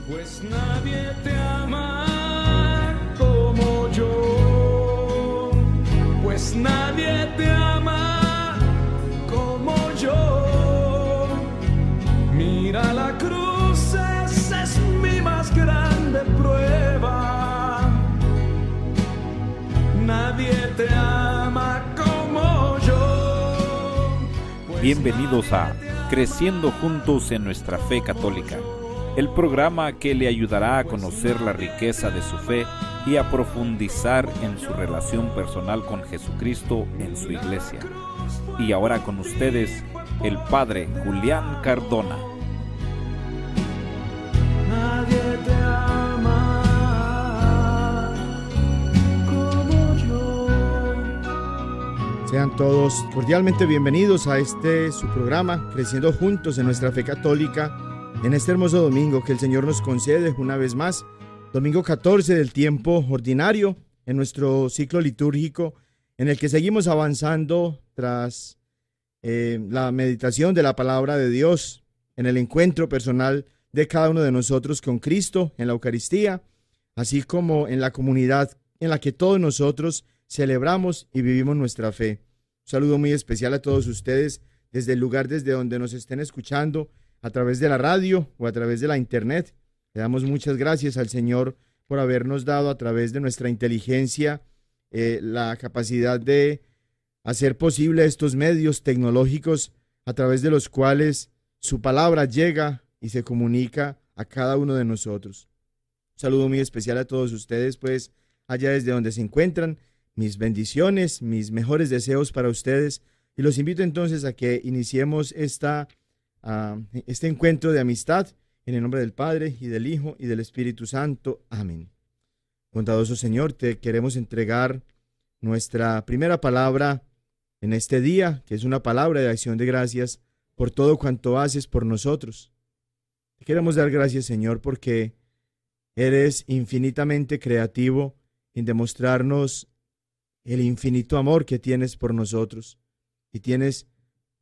Pues nadie te ama como yo, pues nadie te ama como yo. Mira la cruz, esa es mi más grande prueba. Nadie te ama como yo. Pues Bienvenidos a Creciendo Juntos en Nuestra Fe Católica, el programa que le ayudará a conocer la riqueza de su fe y a profundizar en su relación personal con Jesucristo en su iglesia. Y ahora con ustedes, el Padre Julián Cardona. nadie te ama como yo. Sean todos cordialmente bienvenidos a su programa, Creciendo Juntos en Nuestra Fe Católica, en este hermoso domingo que el Señor nos concede una vez más, domingo 14 del tiempo ordinario, en nuestro ciclo litúrgico, en el que seguimos avanzando tras la meditación de la palabra de Dios, en el encuentro personal de cada uno de nosotros con Cristo en la Eucaristía, así como en la comunidad en la que todos nosotros celebramos y vivimos nuestra fe. Un saludo muy especial a todos ustedes desde el lugar desde donde nos estén escuchando, a través de la radio o a través de la internet. Le damos muchas gracias al Señor por habernos dado a través de nuestra inteligencia la capacidad de hacer posible estos medios tecnológicos a través de los cuales su palabra llega y se comunica a cada uno de nosotros. Un saludo muy especial a todos ustedes, pues allá desde donde se encuentran. Mis bendiciones, mis mejores deseos para ustedes, y los invito entonces a que iniciemos este encuentro de amistad en el nombre del Padre y del Hijo y del Espíritu Santo. Amén. Bondadoso Señor, te queremos entregar nuestra primera palabra en este día, que es una palabra de acción de gracias por todo cuanto haces por nosotros. Te queremos dar gracias, Señor, porque eres infinitamente creativo en demostrarnos el infinito amor que tienes por nosotros, y tienes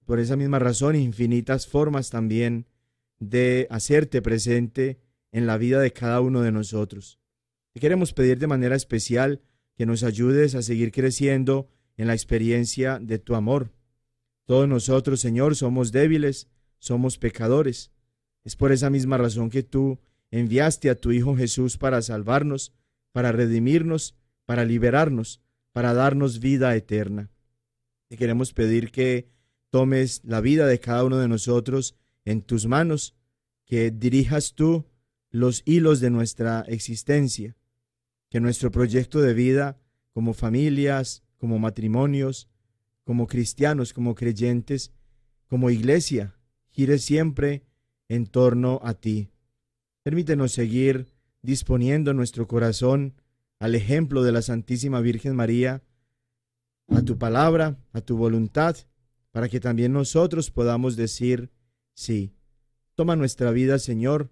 por esa misma razón infinitas formas también de hacerte presente en la vida de cada uno de nosotros. Te queremos pedir de manera especial que nos ayudes a seguir creciendo en la experiencia de tu amor. Todos nosotros, Señor, somos débiles, somos pecadores. Es por esa misma razón que tú enviaste a tu Hijo Jesús para salvarnos, para redimirnos, para liberarnos, para darnos vida eterna. Te queremos pedir que tomes la vida de cada uno de nosotros en tus manos, que dirijas tú los hilos de nuestra existencia, que nuestro proyecto de vida como familias, como matrimonios, como cristianos, como creyentes, como iglesia, gire siempre en torno a ti. Permítenos seguir disponiendo nuestro corazón al ejemplo de la Santísima Virgen María, a tu palabra, a tu voluntad, para que también nosotros podamos decir sí. Toma nuestra vida, Señor,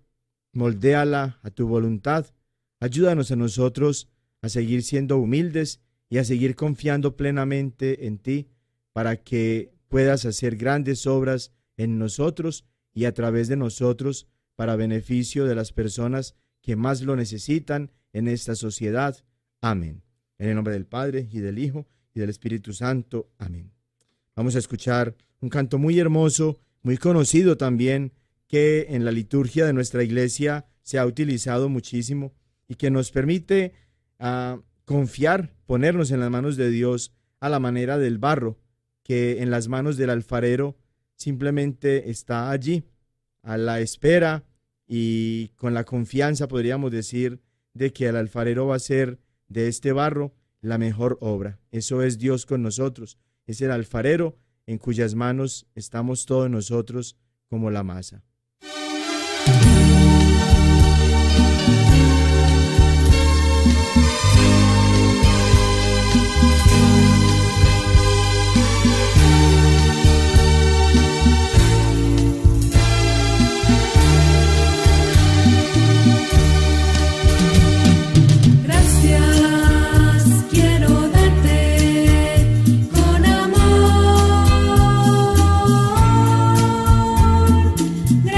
moldéala a tu voluntad, ayúdanos a nosotros a seguir siendo humildes y a seguir confiando plenamente en ti, para que puedas hacer grandes obras en nosotros y a través de nosotros para beneficio de las personas que más lo necesitan en esta sociedad. Amén. En el nombre del Padre, y del Hijo, y del Espíritu Santo. Amén. Vamos a escuchar un canto muy hermoso, muy conocido también, que en la liturgia de nuestra iglesia se ha utilizado muchísimo y que nos permite confiar, ponernos en las manos de Dios a la manera del barro, que en las manos del alfarero simplemente está allí, a la espera y con la confianza, podríamos decir, de que el alfarero va a hacer de este barro la mejor obra. Eso es Dios con nosotros, es el alfarero en cuyas manos estamos todos nosotros como la masa. De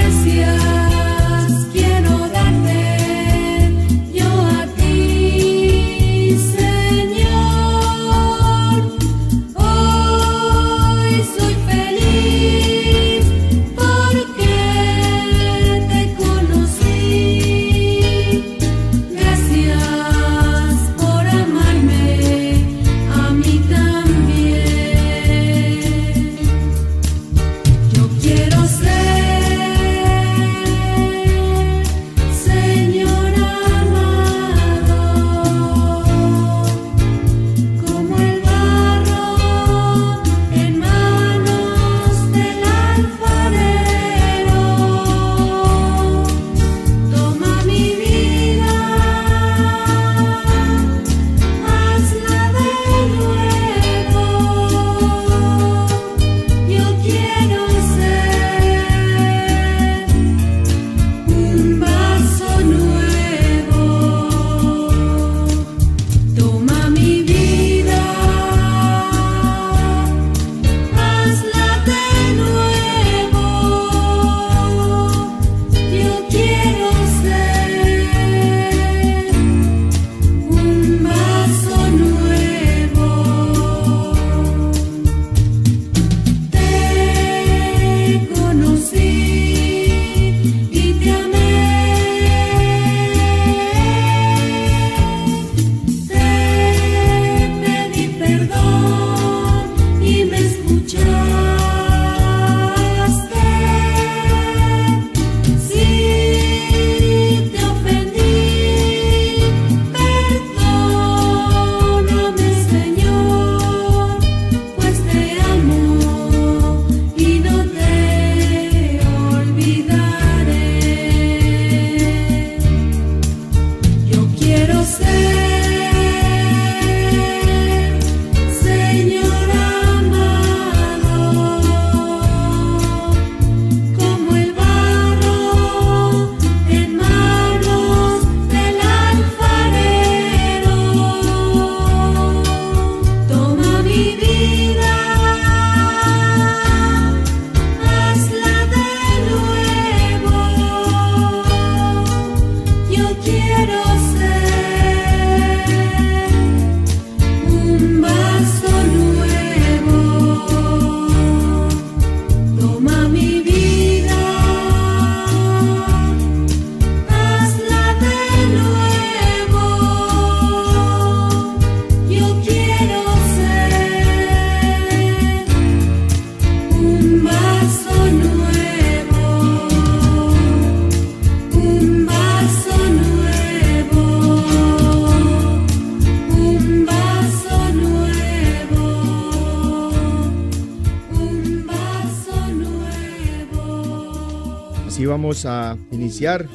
Así vamos a iniciar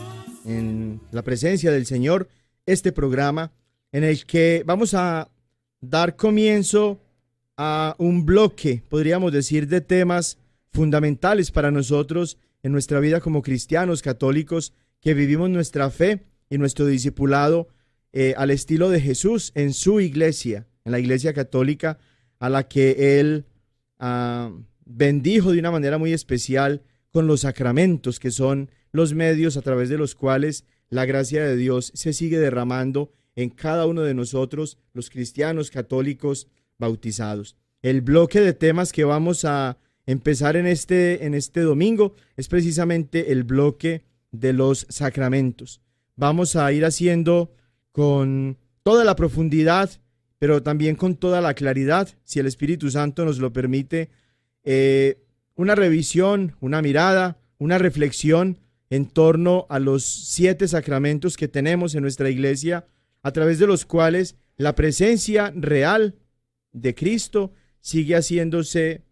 en la presencia del Señor este programa en el que vamos a dar comienzo a un bloque, podríamos decir, de temas fundamentales para nosotros en nuestra vida como cristianos católicos que vivimos nuestra fe y nuestro discipulado al estilo de Jesús en su iglesia, en la iglesia católica a la que Él bendijo de una manera muy especial con los sacramentos, que son los medios a través de los cuales la gracia de Dios se sigue derramando en cada uno de nosotros, los cristianos católicos bautizados. El bloque de temas que vamos a empezar en este domingo es precisamente el bloque de los sacramentos. Vamos a ir haciendo con toda la profundidad, pero también con toda la claridad, si el Espíritu Santo nos lo permite, una revisión, una mirada, una reflexión en torno a los 7 sacramentos que tenemos en nuestra iglesia, a través de los cuales la presencia real de Cristo sigue haciéndose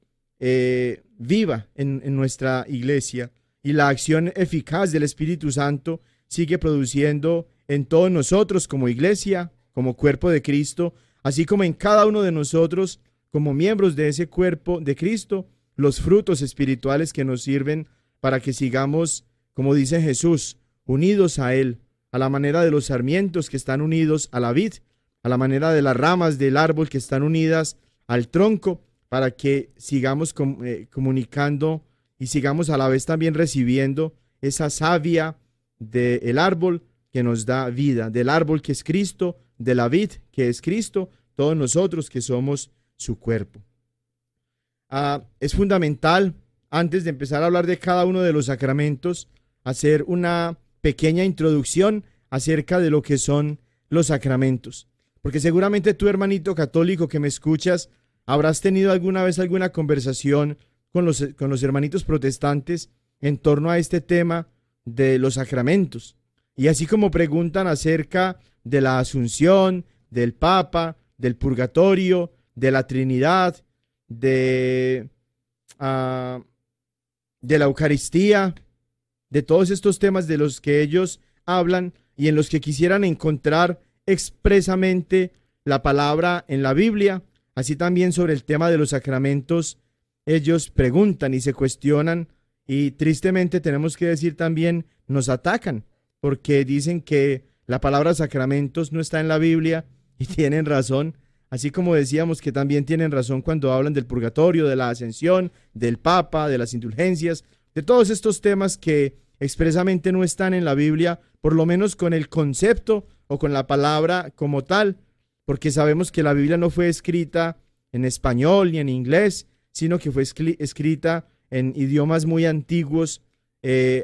viva en nuestra iglesia, y la acción eficaz del Espíritu Santo sigue produciendo en todos nosotros como iglesia, como cuerpo de Cristo, así como en cada uno de nosotros como miembros de ese cuerpo de Cristo, los frutos espirituales que nos sirven para que sigamos, como dice Jesús, unidos a Él, a la manera de los sarmientos que están unidos a la vid, a la manera de las ramas del árbol que están unidas al tronco, para que sigamos comunicando y sigamos a la vez también recibiendo esa savia del árbol que nos da vida, del árbol que es Cristo, de la vid que es Cristo, todos nosotros que somos su cuerpo. Es fundamental, antes de empezar a hablar de cada uno de los sacramentos, hacer una pequeña introducción acerca de lo que son los sacramentos. Porque seguramente tú, hermanito católico que me escuchas, habrás tenido alguna vez alguna conversación con los hermanitos protestantes en torno a este tema de los sacramentos. Y así como preguntan acerca de la Asunción, del Papa, del Purgatorio, de la Trinidad, de la Eucaristía, de todos estos temas de los que ellos hablan y en los que quisieran encontrar expresamente la palabra en la Biblia, así también sobre el tema de los sacramentos, ellos preguntan y se cuestionan, y tristemente tenemos que decir también, nos atacan, porque dicen que la palabra sacramentos no está en la Biblia, y tienen razón, así como decíamos que también tienen razón cuando hablan del purgatorio, de la ascensión, del Papa, de las indulgencias, de todos estos temas que expresamente no están en la Biblia, por lo menos con el concepto o con la palabra como tal, porque sabemos que la Biblia no fue escrita en español ni en inglés, sino que fue escrita en idiomas muy antiguos,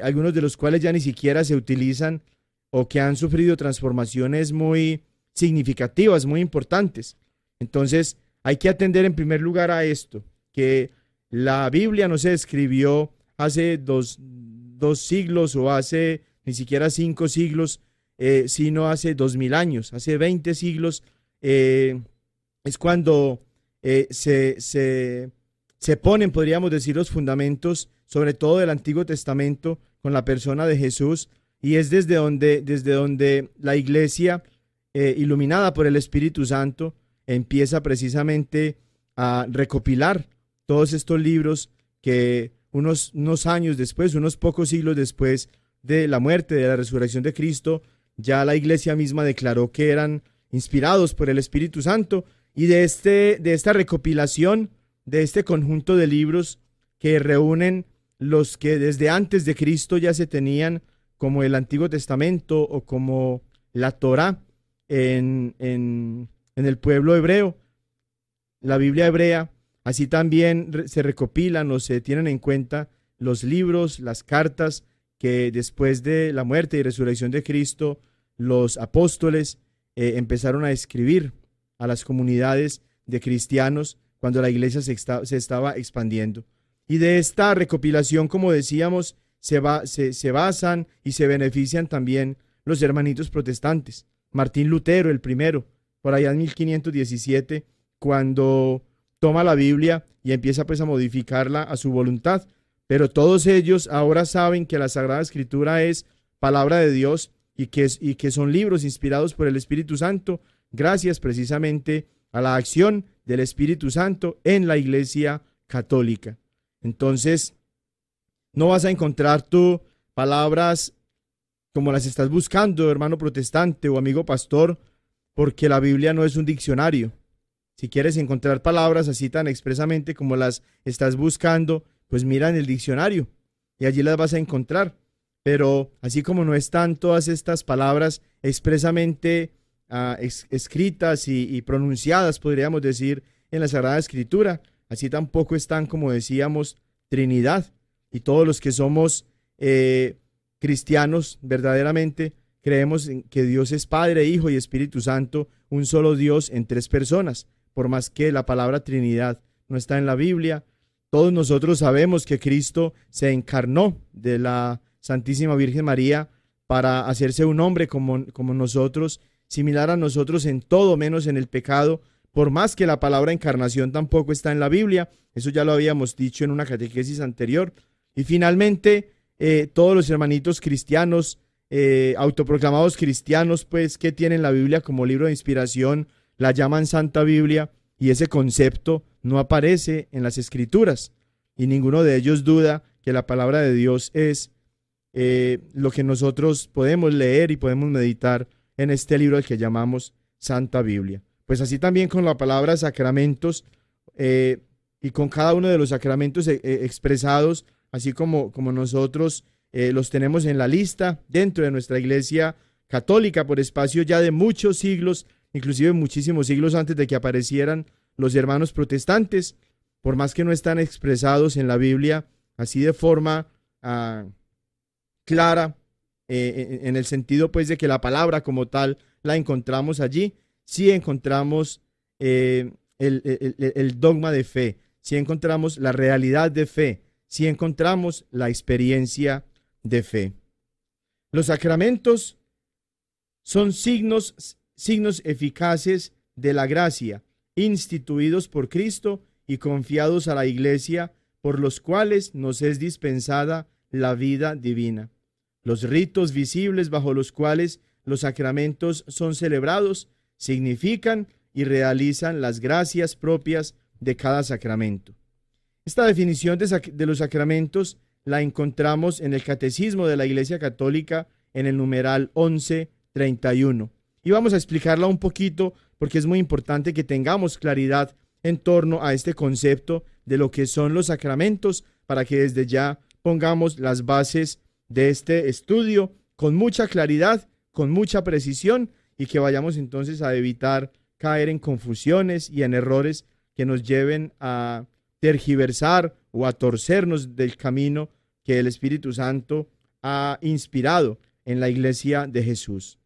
algunos de los cuales ya ni siquiera se utilizan o que han sufrido transformaciones muy significativas, muy importantes. Entonces hay que atender en primer lugar a esto, que la Biblia no se escribió hace dos siglos o hace ni siquiera 5 siglos, sino hace 2000 años, hace 20 siglos, es cuando se ponen, podríamos decir, los fundamentos, sobre todo del Antiguo Testamento, con la persona de Jesús, y es desde donde la iglesia, iluminada por el Espíritu Santo, empieza precisamente a recopilar todos estos libros que unos años después, unos pocos siglos después de la muerte, de la resurrección de Cristo, ya la iglesia misma declaró que eran inspirados por el Espíritu Santo, y de esta recopilación, de este conjunto de libros que reúnen los que desde antes de Cristo ya se tenían, como el Antiguo Testamento o como la Torá en el pueblo hebreo, la Biblia hebrea, así también se recopilan o se tienen en cuenta los libros, las cartas que después de la muerte y resurrección de Cristo, los apóstoles empezaron a escribir a las comunidades de cristianos cuando la iglesia se estaba expandiendo. Y de esta recopilación, como decíamos, se basan y se benefician también los hermanitos protestantes. Martín Lutero, el primero, por allá en 1517, cuando toma la Biblia y empieza pues a modificarla a su voluntad, pero todos ellos ahora saben que la Sagrada Escritura es palabra de Dios y que son libros inspirados por el Espíritu Santo, gracias precisamente a la acción del Espíritu Santo en la Iglesia Católica. Entonces, no vas a encontrar tú palabras como las estás buscando, hermano protestante o amigo pastor, porque la Biblia no es un diccionario. Si quieres encontrar palabras así tan expresamente como las estás buscando, pues mira en el diccionario y allí las vas a encontrar. Pero así como no están todas estas palabras expresamente escritas y pronunciadas, podríamos decir, en la Sagrada Escritura, así tampoco están, como decíamos, Trinidad. Y todos los que somos cristianos verdaderamente creemos en que Dios es Padre, Hijo y Espíritu Santo, un solo Dios en tres personas. Por más que la palabra Trinidad no está en la Biblia, todos nosotros sabemos que Cristo se encarnó de la Santísima Virgen María para hacerse un hombre como nosotros, similar a nosotros en todo menos en el pecado, por más que la palabra encarnación tampoco está en la Biblia. Eso ya lo habíamos dicho en una catequesis anterior. Y finalmente, todos los hermanitos cristianos, autoproclamados cristianos, pues que tienen la Biblia como libro de inspiración, la llaman Santa Biblia, y ese concepto no aparece en las Escrituras, y ninguno de ellos duda que la palabra de Dios es lo que nosotros podemos leer y podemos meditar en este libro al que llamamos Santa Biblia. Pues así también con la palabra sacramentos y con cada uno de los sacramentos expresados, así como nosotros los tenemos en la lista dentro de nuestra Iglesia Católica por espacio ya de muchos siglos, inclusive muchísimos siglos antes de que aparecieran los hermanos protestantes, por más que no están expresados en la Biblia así de forma clara, en el sentido pues de que la palabra como tal la encontramos allí, sí encontramos el dogma de fe, sí encontramos la realidad de fe, sí encontramos la experiencia de fe. Los sacramentos son signos eficaces de la gracia, instituidos por Cristo y confiados a la Iglesia, por los cuales nos es dispensada la vida divina. Los ritos visibles bajo los cuales los sacramentos son celebrados significan y realizan las gracias propias de cada sacramento. Esta definición de los sacramentos la encontramos en el Catecismo de la Iglesia Católica en el numeral 1131. Y vamos a explicarla un poquito porque es muy importante que tengamos claridad en torno a este concepto de lo que son los sacramentos, para que desde ya pongamos las bases de este estudio con mucha claridad, con mucha precisión, y que vayamos entonces a evitar caer en confusiones y en errores que nos lleven a tergiversar o a torcernos del camino que el Espíritu Santo ha inspirado en la Iglesia de Jesús.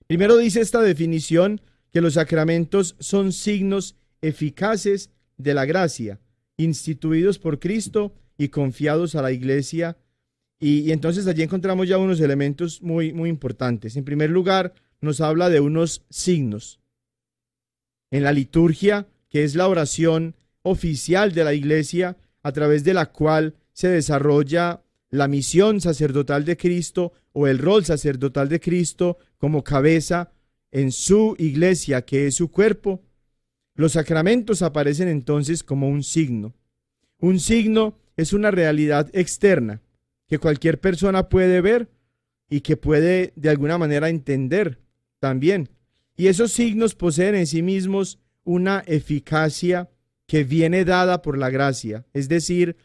Primero dice esta definición que los sacramentos son signos eficaces de la gracia, instituidos por Cristo y confiados a la Iglesia. Y entonces allí encontramos ya unos elementos muy, muy importantes. En primer lugar, nos habla de unos signos. En la liturgia, que es la oración oficial de la Iglesia, a través de la cual se desarrolla la misión sacerdotal de Cristo o el rol sacerdotal de Cristo como cabeza en su Iglesia, que es su cuerpo, los sacramentos aparecen entonces como un signo. Un signo es una realidad externa que cualquier persona puede ver y que puede de alguna manera entender también. Y esos signos poseen en sí mismos una eficacia que viene dada por la gracia. Es decir,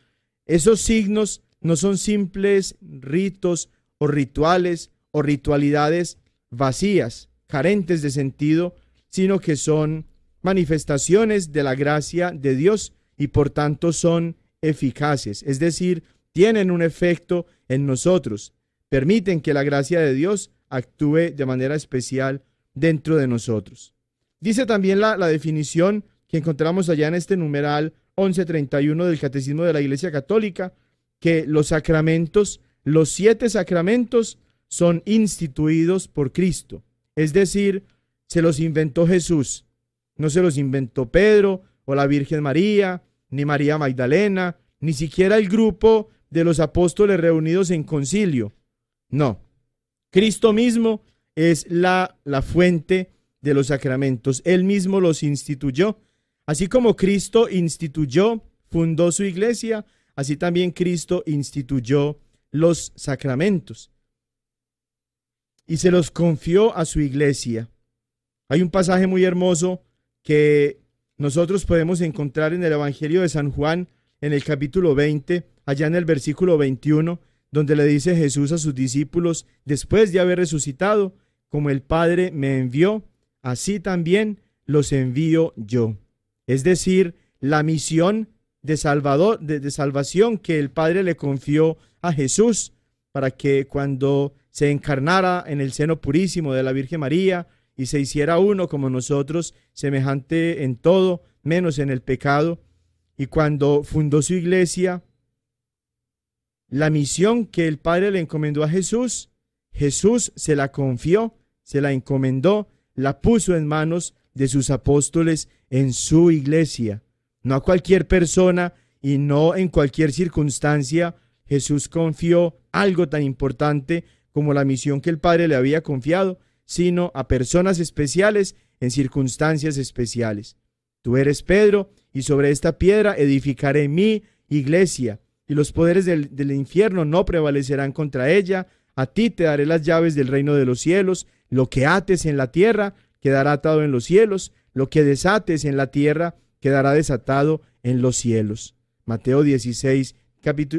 esos signos no son simples ritos o rituales o ritualidades vacías, carentes de sentido, sino que son manifestaciones de la gracia de Dios y por tanto son eficaces. Es decir, tienen un efecto en nosotros, permiten que la gracia de Dios actúe de manera especial dentro de nosotros. Dice también la definición que encontramos allá en este numeral 1131 del Catecismo de la Iglesia Católica, que los sacramentos, los 7 sacramentos, son instituidos por Cristo. Es decir, se los inventó Jesús. No se los inventó Pedro o la Virgen María, ni María Magdalena, ni siquiera el grupo de los apóstoles reunidos en concilio. No, Cristo mismo es la fuente de los sacramentos. Él mismo los instituyó. Así como Cristo instituyó, fundó su iglesia, así también Cristo instituyó los sacramentos y se los confió a su iglesia. Hay un pasaje muy hermoso que nosotros podemos encontrar en el Evangelio de San Juan, en el capítulo 20, allá en el versículo 21, donde le dice Jesús a sus discípulos, después de haber resucitado, como el Padre me envió, así también los envío yo. Es decir, la misión de salvación que el Padre le confió a Jesús para que cuando se encarnara en el seno purísimo de la Virgen María y se hiciera uno como nosotros, semejante en todo, menos en el pecado, y cuando fundó su iglesia, la misión que el Padre le encomendó a Jesús, Jesús se la confió, se la encomendó, la puso en manos de sus apóstoles en su iglesia. No a cualquier persona y no en cualquier circunstancia. Jesús confió algo tan importante como la misión que el Padre le había confiado, sino a personas especiales en circunstancias especiales. Tú eres Pedro, y sobre esta piedra edificaré mi iglesia, y los poderes del infierno no prevalecerán contra ella. A ti te daré las llaves del reino de los cielos. Lo que ates en la tierra quedará atado en los cielos, lo que desates en la tierra quedará desatado en los cielos. Mateo 16,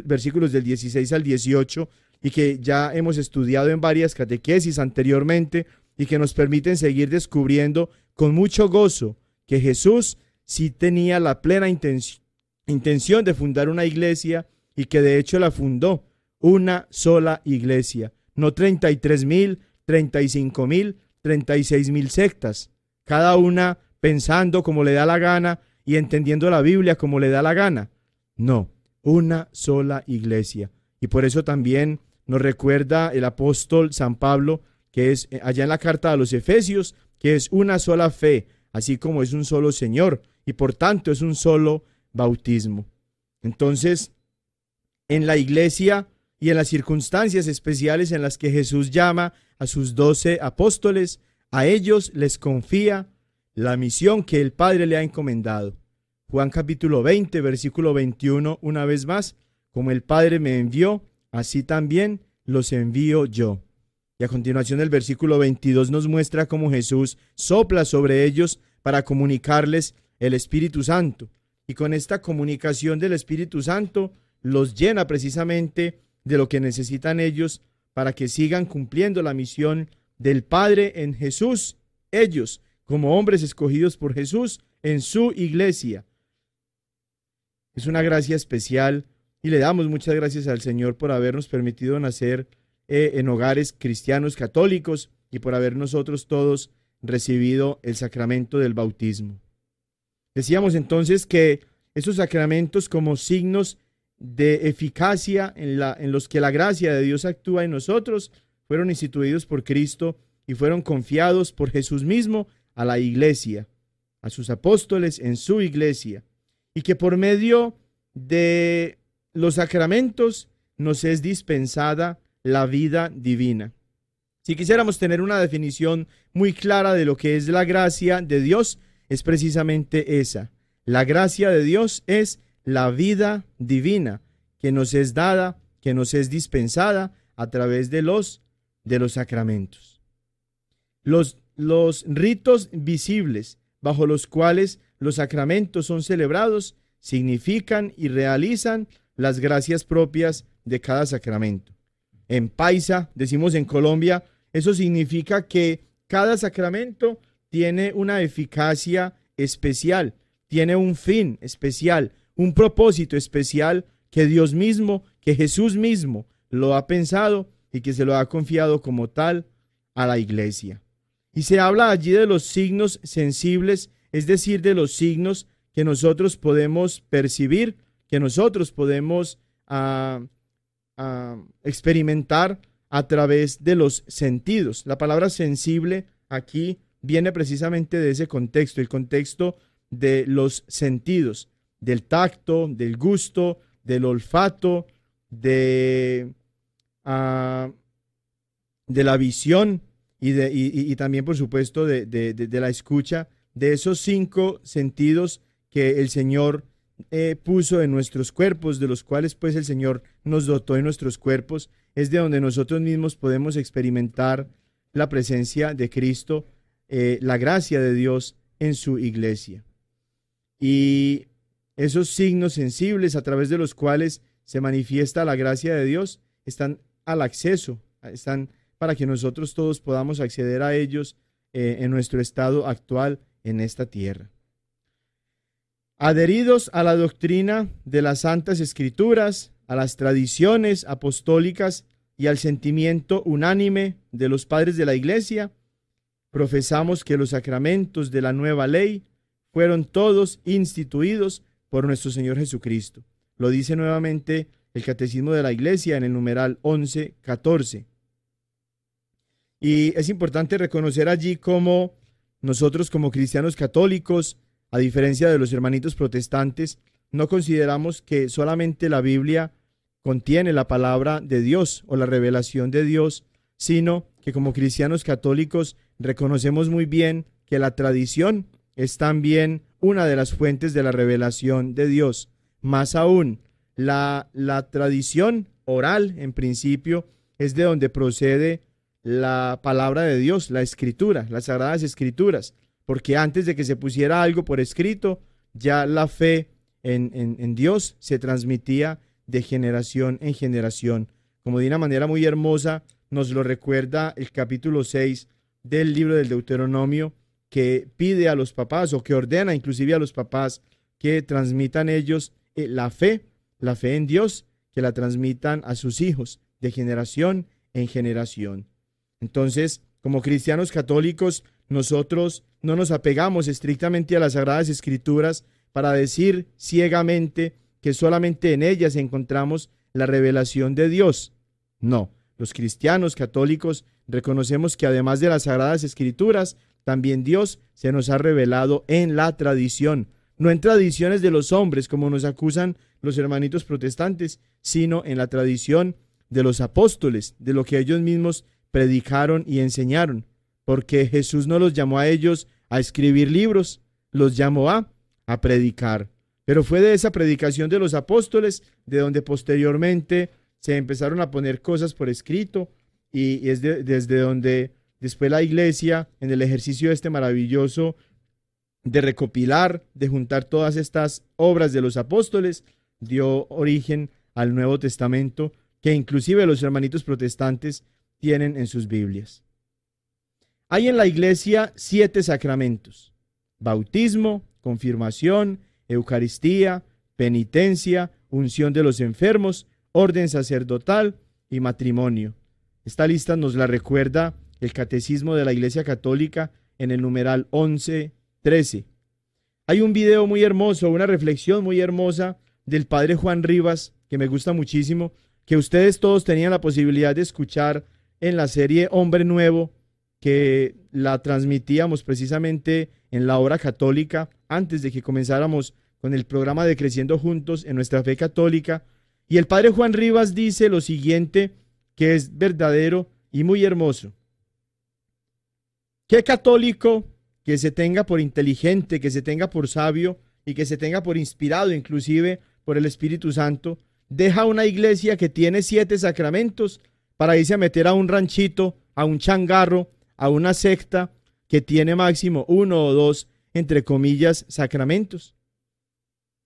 versículos del 16 al 18, y que ya hemos estudiado en varias catequesis anteriormente y que nos permiten seguir descubriendo con mucho gozo que Jesús sí tenía la plena intención de fundar una iglesia y que de hecho la fundó, una sola iglesia, no 33,000, 35,000, 36,000 sectas, cada una pensando como le da la gana y entendiendo la Biblia como le da la gana. No, una sola iglesia. Y por eso también nos recuerda el apóstol San Pablo, que es allá en la carta a los Efesios, que es una sola fe, así como es un solo Señor, y por tanto es un solo bautismo. Entonces, en la iglesia y en las circunstancias especiales en las que Jesús llama a sus 12 apóstoles, a ellos les confía la misión que el Padre le ha encomendado. Juan capítulo 20, versículo 21, una vez más, como el Padre me envió, así también los envío yo. Y a continuación el versículo 22 nos muestra cómo Jesús sopla sobre ellos para comunicarles el Espíritu Santo. Y con esta comunicación del Espíritu Santo los llena precisamente de lo que necesitan ellos para que sigan cumpliendo la misión del Padre en Jesús, ellos como hombres escogidos por Jesús en su iglesia. Es una gracia especial y le damos muchas gracias al Señor por habernos permitido nacer en hogares cristianos católicos y por haber nosotros todos recibido el sacramento del bautismo. Decíamos entonces que esos sacramentos, como signos de eficacia en los que la gracia de Dios actúa en nosotros, fueron instituidos por Cristo y fueron confiados por Jesús mismo a la iglesia, a sus apóstoles en su iglesia, y que por medio de los sacramentos nos es dispensada la vida divina. Si quisiéramos tener una definición muy clara de lo que es la gracia de Dios, es precisamente esa. La gracia de Dios es la vida divina que nos es dada, que nos es dispensada a través de los sacramentos. Los ritos visibles bajo los cuales los sacramentos son celebrados significan y realizan las gracias propias de cada sacramento. En paisa, decimos en Colombia, eso significa que cada sacramento tiene una eficacia especial, tiene un fin especial, un propósito especial que Dios mismo, que Jesús mismo lo ha pensado y que se lo ha confiado como tal a la iglesia. Y se habla allí de los signos sensibles, es decir, de los signos que nosotros podemos percibir, que nosotros podemos experimentar a través de los sentidos. La palabra sensible aquí viene precisamente de ese contexto, el contexto de los sentidos, del tacto, del gusto, del olfato, de la visión y también, por supuesto, de la escucha, de esos 5 sentidos que el Señor puso en nuestros cuerpos, de los cuales pues el Señor nos dotó en nuestros cuerpos. Es de donde nosotros mismos podemos experimentar la presencia de Cristo, la gracia de Dios en su iglesia. Y esos signos sensibles a través de los cuales se manifiesta la gracia de Dios están al acceso, están para que nosotros todos podamos acceder a ellos en nuestro estado actual en esta tierra. Adheridos a la doctrina de las Santas Escrituras, a las tradiciones apostólicas y al sentimiento unánime de los padres de la Iglesia, profesamos que los sacramentos de la nueva ley fueron todos instituidos por nuestro Señor Jesucristo. Lo dice nuevamente el Catecismo de la Iglesia en el numeral 1114. Y es importante reconocer allí cómo nosotros como cristianos católicos, a diferencia de los hermanitos protestantes, no consideramos que solamente la Biblia contiene la palabra de Dios o la revelación de Dios, sino que como cristianos católicos reconocemos muy bien que la tradición es también una de las fuentes de la revelación de Dios. Más aún, la tradición oral, en principio, es de donde procede la palabra de Dios, la Escritura, las Sagradas Escrituras, porque antes de que se pusiera algo por escrito, ya la fe en Dios se transmitía de generación en generación. Como de una manera muy hermosa nos lo recuerda el capítulo 6 del libro del Deuteronomio, que pide a los papás o que ordena inclusive a los papás que transmitan ellos la fe en Dios, que la transmitan a sus hijos de generación en generación. Entonces, como cristianos católicos, nosotros no nos apegamos estrictamente a las Sagradas Escrituras para decir ciegamente que solamente en ellas encontramos la revelación de Dios. No, los cristianos católicos reconocemos que además de las Sagradas Escrituras, también Dios se nos ha revelado en la tradición, no en tradiciones de los hombres como nos acusan los hermanitos protestantes, sino en la tradición de los apóstoles, de lo que ellos mismos predicaron y enseñaron, porque Jesús no los llamó a ellos a escribir libros, los llamó a predicar. Pero fue de esa predicación de los apóstoles de donde posteriormente se empezaron a poner cosas por escrito y es desde donde después la Iglesia, en el ejercicio este maravilloso de recopilar, de juntar todas estas obras de los apóstoles, dio origen al Nuevo Testamento, que inclusive los hermanitos protestantes tienen en sus Biblias. Hay en la Iglesia 7 sacramentos: bautismo, confirmación, Eucaristía, penitencia, unción de los enfermos, orden sacerdotal y matrimonio. Esta lista nos la recuerda el Catecismo de la Iglesia Católica en el numeral 1113. Hay un video muy hermoso, una reflexión muy hermosa del padre Juan Rivas, que me gusta muchísimo, que ustedes todos tenían la posibilidad de escuchar en la serie Hombre Nuevo, que la transmitíamos precisamente en la hora católica antes de que comenzáramos con el programa de Creciendo Juntos en nuestra fe católica. Y el padre Juan Rivas dice lo siguiente, que es verdadero y muy hermoso. ¿Qué católico que se tenga por inteligente, que se tenga por sabio y que se tenga por inspirado inclusive por el Espíritu Santo, deja una iglesia que tiene 7 sacramentos para irse a meter a un ranchito, a un changarro, a una secta que tiene máximo 1 o 2, entre comillas, sacramentos?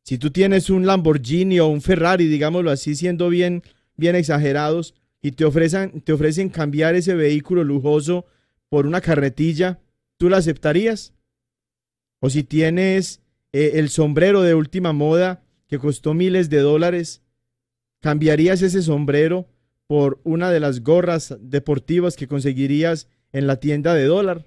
Si tú tienes un Lamborghini o un Ferrari, digámoslo así, siendo bien exagerados, y te ofrecen cambiar ese vehículo lujoso por una carretilla, ¿tú la aceptarías? O si tienes el sombrero de última moda que costó miles de dólares, ¿cambiarías ese sombrero por una de las gorras deportivas que conseguirías en la tienda de dólar?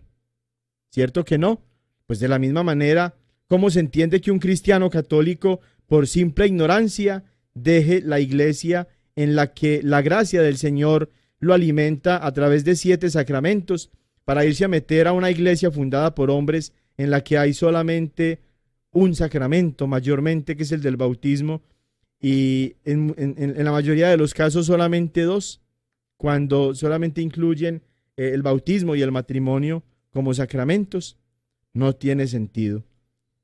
¿Cierto que no? Pues de la misma manera, ¿cómo se entiende que un cristiano católico, por simple ignorancia, deje la iglesia en la que la gracia del Señor lo alimenta a través de 7 sacramentos, para irse a meter a una iglesia fundada por hombres en la que hay solamente un sacramento, mayormente, que es el del bautismo, y en la mayoría de los casos solamente dos, cuando solamente incluyen el bautismo y el matrimonio como sacramentos, no tiene sentido.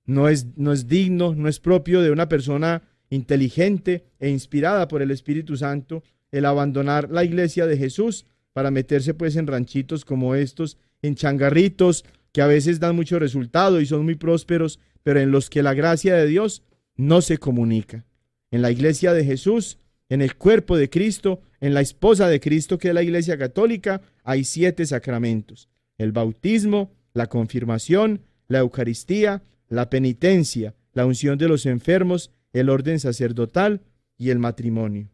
No es digno, no es propio de una persona inteligente e inspirada por el Espíritu Santo el abandonar la iglesia de Jesús para meterse pues en ranchitos como estos, en changarritos que a veces dan mucho resultado y son muy prósperos, pero en los que la gracia de Dios no se comunica. En la iglesia de Jesús, en el cuerpo de Cristo, en la esposa de Cristo que es la iglesia católica, hay 7 sacramentos: el bautismo, la confirmación, la Eucaristía, la penitencia, la unción de los enfermos, el orden sacerdotal y el matrimonio.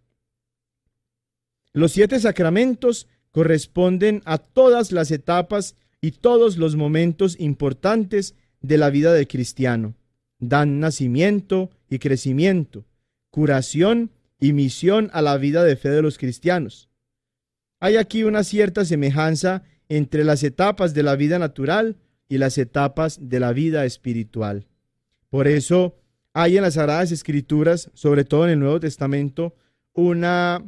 Los 7 sacramentos corresponden a todas las etapas y todos los momentos importantes de la vida del cristiano. Dan nacimiento y crecimiento, curación y misión a la vida de fe de los cristianos. Hay aquí una cierta semejanza entre las etapas de la vida natural y las etapas de la vida espiritual. Por eso hay en las Sagradas Escrituras, sobre todo en el Nuevo Testamento, una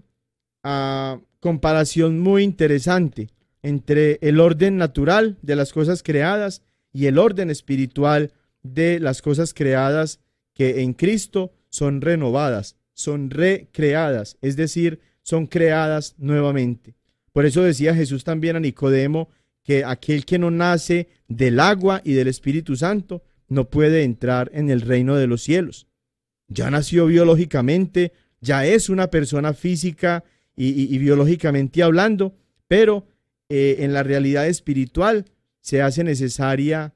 comparación muy interesante entre el orden natural de las cosas creadas y el orden espiritual de las cosas creadas que en Cristo son renovadas, son recreadas, es decir, son creadas nuevamente. Por eso decía Jesús también a Nicodemo que aquel que no nace del agua y del Espíritu Santo no puede entrar en el reino de los cielos. Ya nació biológicamente, ya es una persona física y biológicamente hablando, pero en la realidad espiritual se hace necesaria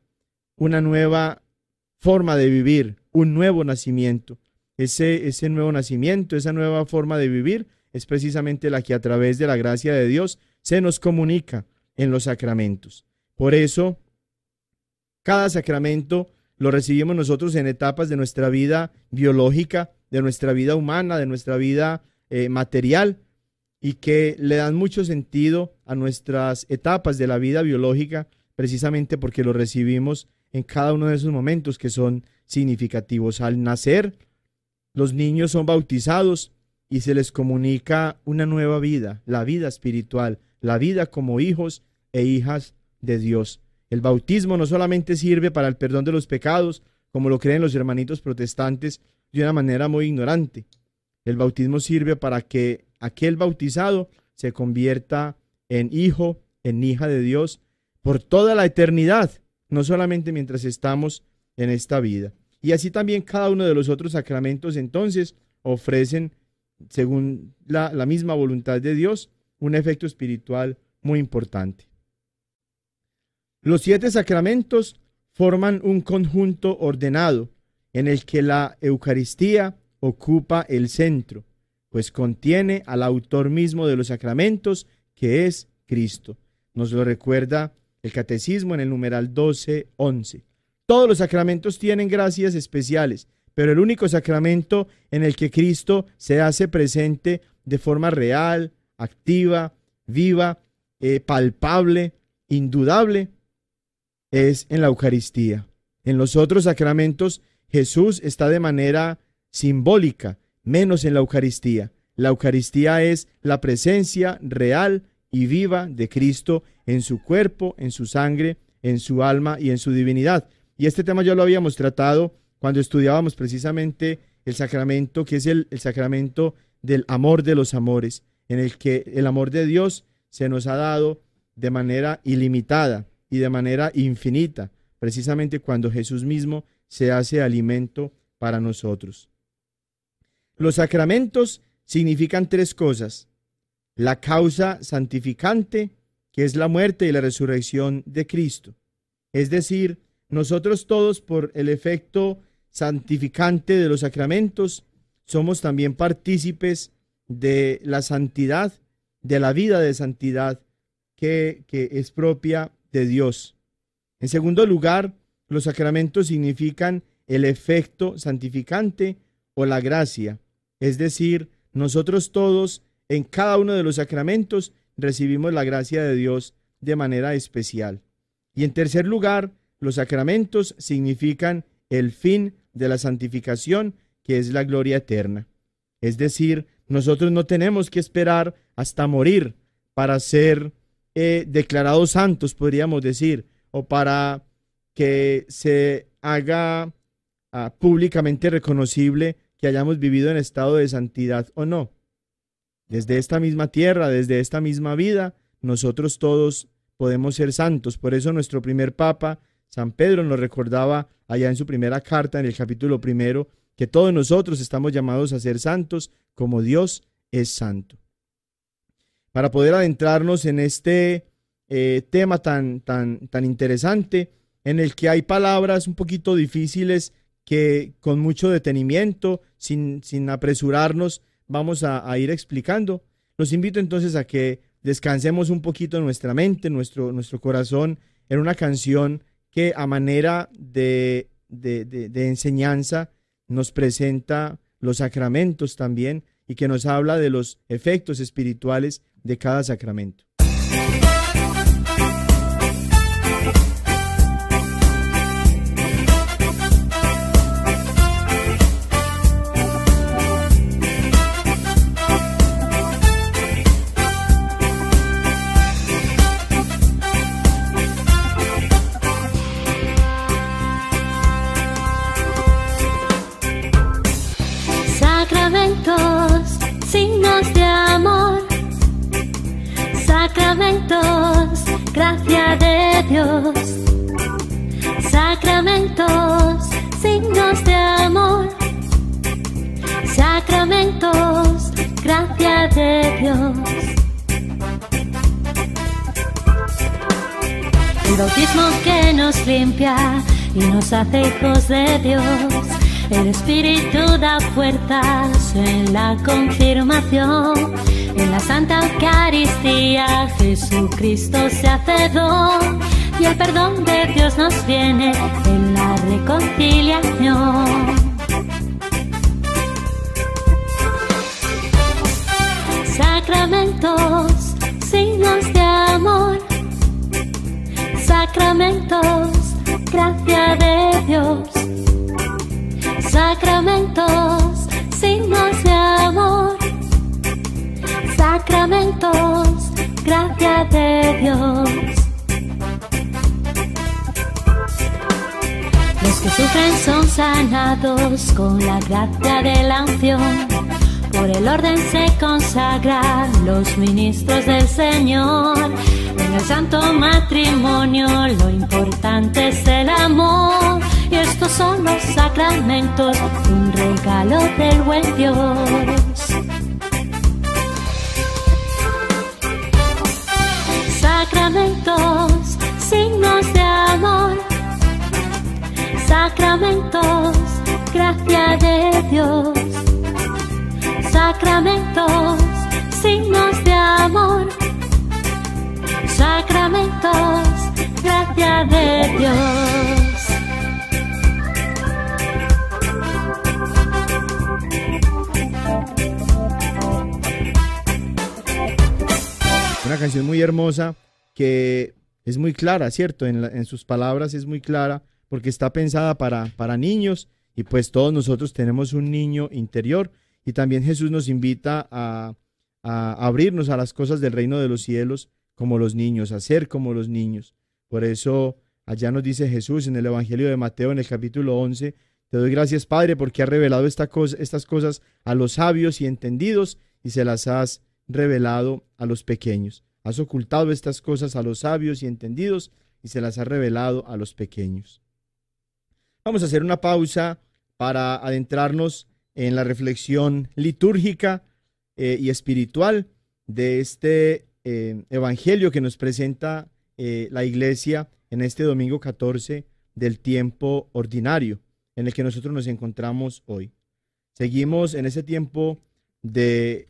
una nueva forma de vivir, un nuevo nacimiento. Ese nuevo nacimiento, esa nueva forma de vivir es precisamente la que a través de la gracia de Dios se nos comunica en los sacramentos. Por eso, cada sacramento lo recibimos nosotros en etapas de nuestra vida biológica, de nuestra vida humana, de nuestra vida material, y que le dan mucho sentido a nuestras etapas de la vida biológica, precisamente porque lo recibimos en cada uno de esos momentos que son significativos. Al nacer, los niños son bautizados y se les comunica una nueva vida, la vida espiritual, la vida como hijos e hijas de Dios. El bautismo no solamente sirve para el perdón de los pecados, como lo creen los hermanitos protestantes de una manera muy ignorante. El bautismo sirve para que aquel bautizado se convierta en hijo, en hija de Dios por toda la eternidad, no solamente mientras estamos en esta vida. Y así también cada uno de los otros sacramentos entonces ofrecen, según la misma voluntad de Dios, un efecto espiritual muy importante. Los 7 sacramentos forman un conjunto ordenado en el que la Eucaristía ocupa el centro, pues contiene al autor mismo de los sacramentos, que es Cristo. Nos lo recuerda el Catecismo en el numeral 1211. Todos los sacramentos tienen gracias especiales, pero el único sacramento en el que Cristo se hace presente de forma real, activa, viva, palpable, indudable, es en la Eucaristía. En los otros sacramentos Jesús está de manera simbólica, menos en la Eucaristía. La Eucaristía es la presencia real y viva de Cristo en su cuerpo, en su sangre, en su alma y en su divinidad. Y este tema ya lo habíamos tratado cuando estudiábamos precisamente el sacramento, que es el sacramento del amor de los amores, en el que el amor de Dios se nos ha dado de manera ilimitada y de manera infinita, precisamente cuando Jesús mismo se hace alimento para nosotros. Los sacramentos significan 3 cosas: la causa santificante, que es la muerte y la resurrección de Cristo. Es decir, nosotros todos, por el efecto santificante de los sacramentos, somos también partícipes de la santidad, de la vida de santidad que es propia de Dios. En segundo lugar, los sacramentos significan el efecto santificante o la gracia. Es decir, nosotros todos en cada uno de los sacramentos recibimos la gracia de Dios de manera especial. Y en tercer lugar, los sacramentos significan el fin de la santificación, que es la gloria eterna. Es decir, nosotros no tenemos que esperar hasta morir para ser declarados santos, podríamos decir, o para que se haga públicamente reconocible que hayamos vivido en estado de santidad o no. Desde esta misma tierra, desde esta misma vida, nosotros todos podemos ser santos. Por eso nuestro primer Papa, San Pedro, nos recordaba allá en su primera carta, en el capítulo 1, que todos nosotros estamos llamados a ser santos como Dios es santo. Para poder adentrarnos en este tema tan interesante, en el que hay palabras un poquito difíciles que con mucho detenimiento, sin apresurarnos, vamos a ir explicando. Los invito entonces a que descansemos un poquito nuestra mente, nuestro corazón, en una canción que a manera de enseñanza nos presenta los sacramentos también y que nos habla de los efectos espirituales de cada sacramento. Sacramentos, signos de amor. Sacramentos, gracia de Dios. Sacramentos, signos de amor. Sacramentos, gracia de Dios. El bautismo que nos limpia y nos hace hijos de Dios. El Espíritu da fuerzas en la confirmación. En la Santa Eucaristía Jesucristo se hace don. Y el perdón de Dios nos viene en la reconciliación. Sacramentos, signos de amor. Sacramentos, gracia de Dios. Sacramentos, signos de amor. Sacramentos, gracia de Dios. Los que sufren son sanados con la gracia de la unción. Por el orden se consagran los ministros del Señor. En el santo matrimonio lo importante es el amor. Y estos son los sacramentos, un regalo del buen Dios. Sacramentos, signos de amor. Sacramentos, gracia de Dios. Sacramentos, signos de amor. Sacramentos, gracia de Dios. Una canción muy hermosa que es muy clara, ¿cierto? En sus palabras es muy clara porque está pensada para niños y pues todos nosotros tenemos un niño interior y también Jesús nos invita a abrirnos a las cosas del reino de los cielos como los niños, a ser como los niños. Por eso allá nos dice Jesús en el Evangelio de Mateo en el capítulo 11, te doy gracias Padre porque has revelado estas cosas a los sabios y entendidos y se las has revelado a los pequeños. Has ocultado estas cosas a los sabios y entendidos y se las has revelado a los pequeños. Vamos a hacer una pausa para adentrarnos en la reflexión litúrgica y espiritual de este evangelio que nos presenta la Iglesia en este domingo 14 del tiempo ordinario en el que nosotros nos encontramos hoy. Seguimos en ese tiempo de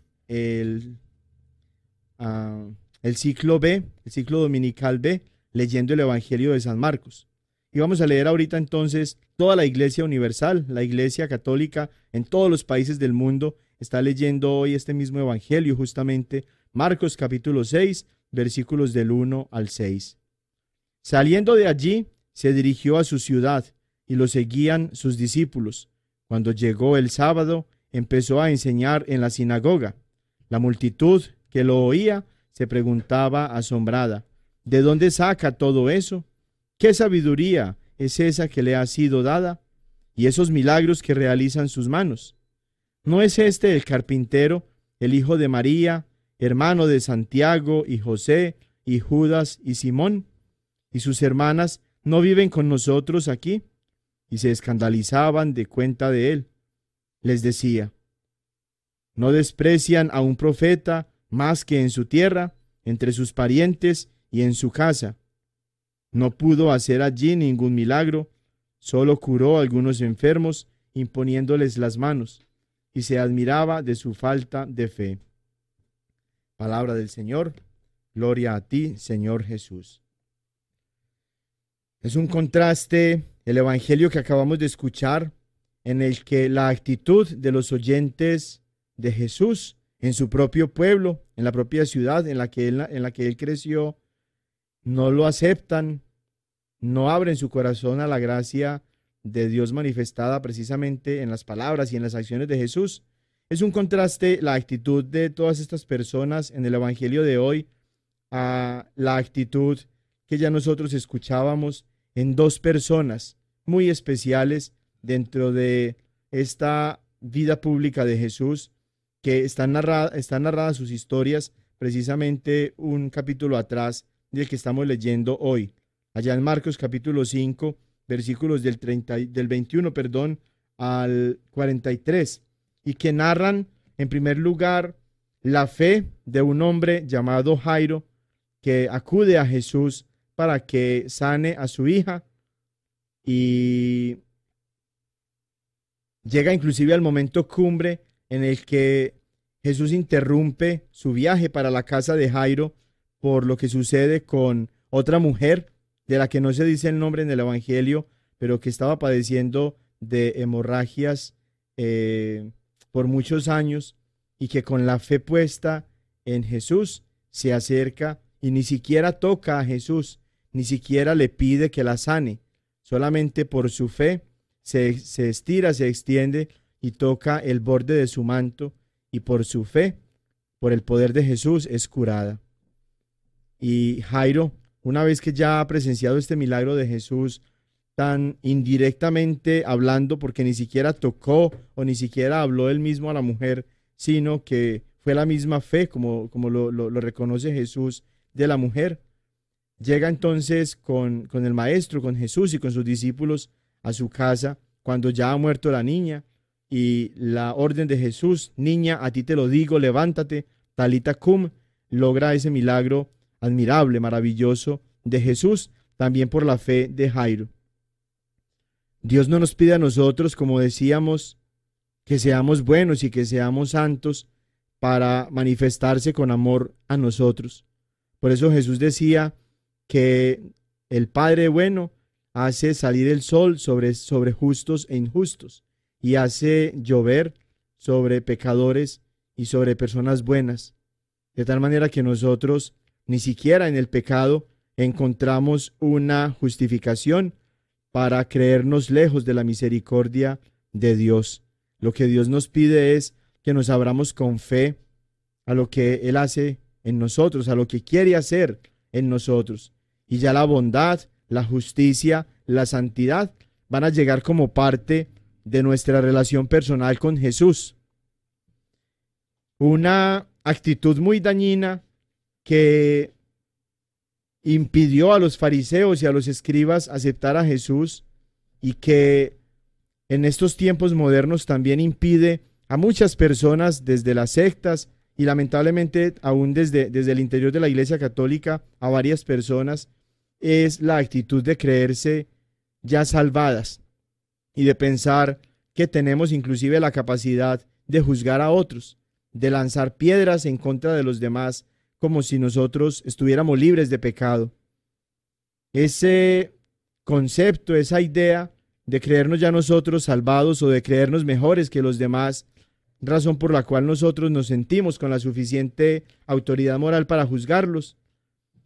el ciclo B, el ciclo dominical B, leyendo el Evangelio de San Marcos. Y vamos a leer ahorita entonces toda la Iglesia universal, la Iglesia católica en todos los países del mundo, está leyendo hoy este mismo Evangelio, justamente Marcos capítulo 6, versículos del 1 al 6. Saliendo de allí, se dirigió a su ciudad y lo seguían sus discípulos. Cuando llegó el sábado, empezó a enseñar en la sinagoga. La multitud que lo oía se preguntaba asombrada: ¿de dónde saca todo eso? ¿Qué sabiduría es esa que le ha sido dada? Y esos milagros que realizan sus manos. ¿No es este el carpintero, el hijo de María, hermano de Santiago y José y Judas y Simón? ¿Y sus hermanas no viven con nosotros aquí? Y se escandalizaban de cuenta de él. Les decía: ¿no desprecian a un profeta más que en su tierra, entre sus parientes y en su casa? No pudo hacer allí ningún milagro, solo curó a algunos enfermos, imponiéndoles las manos, y se admiraba de su falta de fe. Palabra del Señor. Gloria a ti, Señor Jesús. Es un contraste el evangelio que acabamos de escuchar, en el que la actitud de los oyentes de Jesús en su propio pueblo, en la propia ciudad en la que él creció, no lo aceptan, no abren su corazón a la gracia de Dios manifestada precisamente en las palabras y en las acciones de Jesús. Es un contraste la actitud de todas estas personas en el evangelio de hoy a la actitud que ya nosotros escuchábamos en dos personas muy especiales dentro de esta vida pública de Jesús, que están narradas sus historias precisamente un capítulo atrás del que estamos leyendo hoy, allá en Marcos capítulo 5, versículos del 21, al 43, y que narran en primer lugar la fe de un hombre llamado Jairo, que acude a Jesús para que sane a su hija, y llega inclusive al momento cumbre en el que Jesús interrumpe su viaje para la casa de Jairo por lo que sucede con otra mujer, de la que no se dice el nombre en el evangelio, pero que estaba padeciendo de hemorragias por muchos años, y que con la fe puesta en Jesús se acerca y ni siquiera toca a Jesús, ni siquiera le pide que la sane, solamente por su fe se estira, se extiende y toca el borde de su manto, y por su fe, por el poder de Jesús, es curada. Y Jairo, una vez que ya ha presenciado este milagro de Jesús, tan indirectamente hablando, porque ni siquiera tocó o ni siquiera habló él mismo a la mujer, sino que fue la misma fe, como lo reconoce Jesús, de la mujer, llega entonces con el maestro, con Jesús y con sus discípulos a su casa, cuando ya ha muerto la niña, y la orden de Jesús: niña, a ti te lo digo, levántate, talita cum, logra ese milagro admirable, maravilloso de Jesús, también por la fe de Jairo. Dios no nos pide a nosotros, como decíamos, que seamos buenos y que seamos santos para manifestarse con amor a nosotros. Por eso Jesús decía que el Padre bueno hace salir el sol sobre justos e injustos, y hace llover sobre pecadores y sobre personas buenas, de tal manera que nosotros ni siquiera en el pecado encontramos una justificación para creernos lejos de la misericordia de Dios. Lo que Dios nos pide es que nos abramos con fe a lo que Él hace en nosotros, a lo que quiere hacer en nosotros, y ya la bondad, la justicia, la santidad van a llegar como parte de nuestra relación personal con Jesús. Una actitud muy dañina que impidió a los fariseos y a los escribas aceptar a Jesús, y que en estos tiempos modernos también impide a muchas personas desde las sectas y lamentablemente aún desde el interior de la Iglesia Católica a varias personas, es la actitud de creerse ya salvadas y de pensar que tenemos inclusive la capacidad de juzgar a otros, de lanzar piedras en contra de los demás como si nosotros estuviéramos libres de pecado. Ese concepto, esa idea de creernos ya nosotros salvados o de creernos mejores que los demás, razón por la cual nosotros nos sentimos con la suficiente autoridad moral para juzgarlos,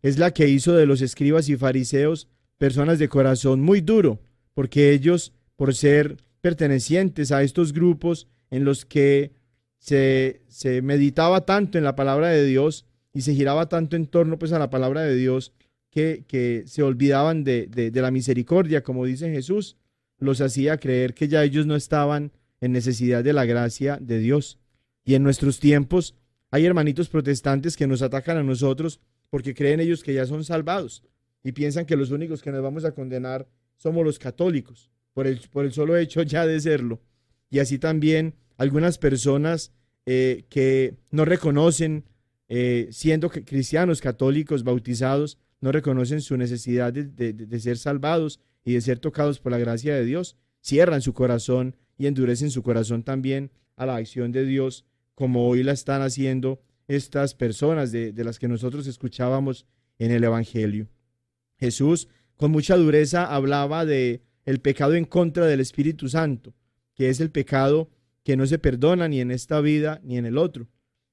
es la que hizo de los escribas y fariseos personas de corazón muy duro, porque ellos, por ser pertenecientes a estos grupos, en los que se meditaba tanto en la palabra de Dios y se giraba tanto en torno pues a la palabra de Dios que se olvidaban de la misericordia, como dice Jesús, los hacía creer que ya ellos no estaban en necesidad de la gracia de Dios. Y en nuestros tiempos hay hermanitos protestantes que nos atacan a nosotros porque creen ellos que ya son salvados y piensan que los únicos que nos vamos a condenar somos los católicos, por el solo hecho ya de serlo. Y así también algunas personas que no reconocen, siendo cristianos, católicos, bautizados, no reconocen su necesidad de ser salvados y de ser tocados por la gracia de Dios, cierran su corazón y endurecen su corazón también a la acción de Dios, como hoy la están haciendo estas personas de las que nosotros escuchábamos en el Evangelio. Jesús con mucha dureza hablaba de el pecado en contra del Espíritu Santo, que es el pecado que no se perdona ni en esta vida ni en el otro.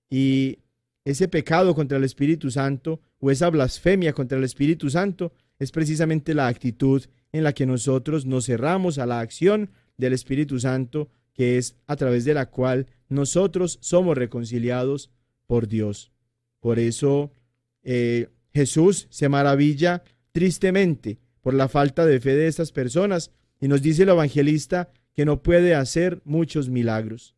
Y ese pecado contra el Espíritu Santo o esa blasfemia contra el Espíritu Santo es precisamente la actitud en la que nosotros nos cerramos a la acción del Espíritu Santo, que es a través de la cual nosotros somos reconciliados por Dios. Por eso Jesús se maravilla tristemente por la falta de fe de estas personas y nos dice el evangelista que no puede hacer muchos milagros.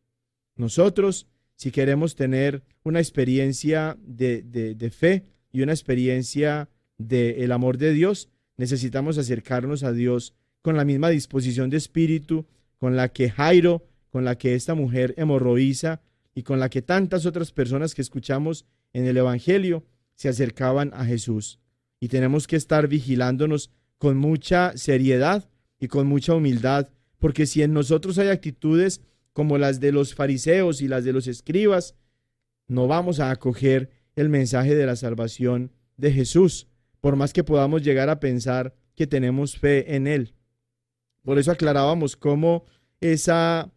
Nosotros, si queremos tener una experiencia de fe y una experiencia del amor de Dios, necesitamos acercarnos a Dios con la misma disposición de espíritu con la que Jairo, con la que esta mujer hemorroísa y con la que tantas otras personas que escuchamos en el Evangelio se acercaban a Jesús. Y tenemos que estar vigilándonos con mucha seriedad y con mucha humildad, porque si en nosotros hay actitudes como las de los fariseos y las de los escribas, no vamos a acoger el mensaje de la salvación de Jesús, por más que podamos llegar a pensar que tenemos fe en Él. Por eso aclarábamos cómo esa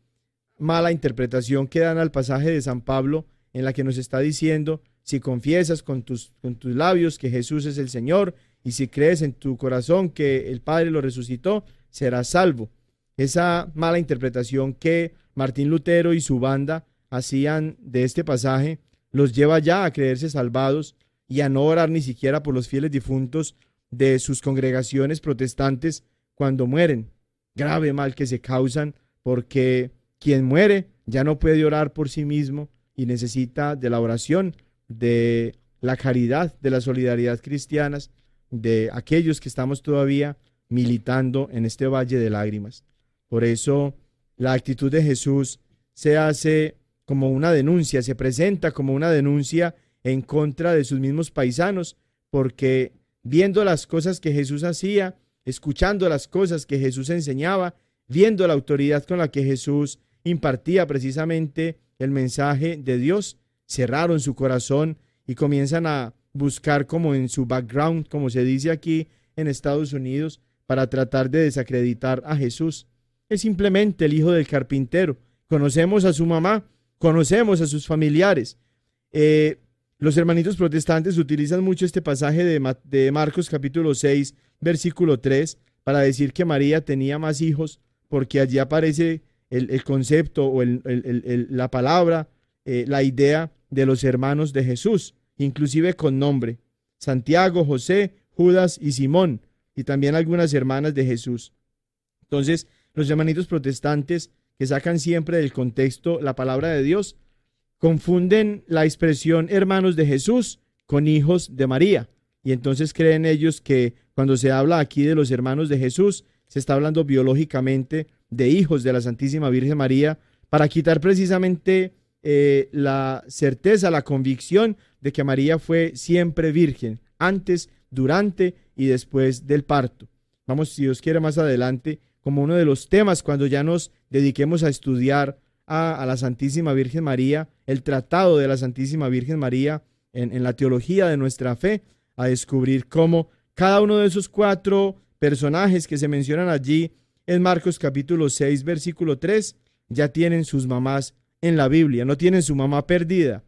mala interpretación que dan al pasaje de San Pablo, en la que nos está diciendo, si confiesas con tus labios que Jesús es el Señor, y si crees en tu corazón que el Padre lo resucitó, serás salvo. Esa mala interpretación que Martín Lutero y su banda hacían de este pasaje, los lleva ya a creerse salvados y a no orar ni siquiera por los fieles difuntos de sus congregaciones protestantes cuando mueren. Grave mal que se causan, porque quien muere ya no puede orar por sí mismo y necesita de la oración, de la caridad, de la solidaridad cristianas, de aquellos que estamos todavía militando en este valle de lágrimas. Por eso la actitud de Jesús se hace como una denuncia, se presenta como una denuncia en contra de sus mismos paisanos, porque viendo las cosas que Jesús hacía, escuchando las cosas que Jesús enseñaba, viendo la autoridad con la que Jesús impartía precisamente el mensaje de Dios, cerraron su corazón y comienzan a buscar como en su background, como se dice aquí en Estados Unidos, para tratar de desacreditar a Jesús. Es simplemente el hijo del carpintero. Conocemos a su mamá, conocemos a sus familiares. Los hermanitos protestantes utilizan mucho este pasaje de Marcos capítulo 6, versículo 3, para decir que María tenía más hijos, porque allí aparece el concepto o la palabra, la idea de los hermanos de Jesús, inclusive con nombre: Santiago, José, Judas y Simón, y también algunas hermanas de Jesús. Entonces, los hermanitos protestantes, que sacan siempre del contexto la palabra de Dios, confunden la expresión hermanos de Jesús con hijos de María, y entonces creen ellos que cuando se habla aquí de los hermanos de Jesús, se está hablando biológicamente de hijos de la Santísima Virgen María, para quitar precisamente la certeza, la convicción de que María fue siempre virgen, antes, durante y después del parto. Vamos, si Dios quiere, más adelante, como uno de los temas, cuando ya nos dediquemos a estudiar a la Santísima Virgen María, el tratado de la Santísima Virgen María en la teología de nuestra fe, a descubrir cómo cada uno de esos 4 personajes que se mencionan allí en Marcos capítulo 6, versículo 3, ya tienen sus mamás en la Biblia, no tienen su mamá perdida,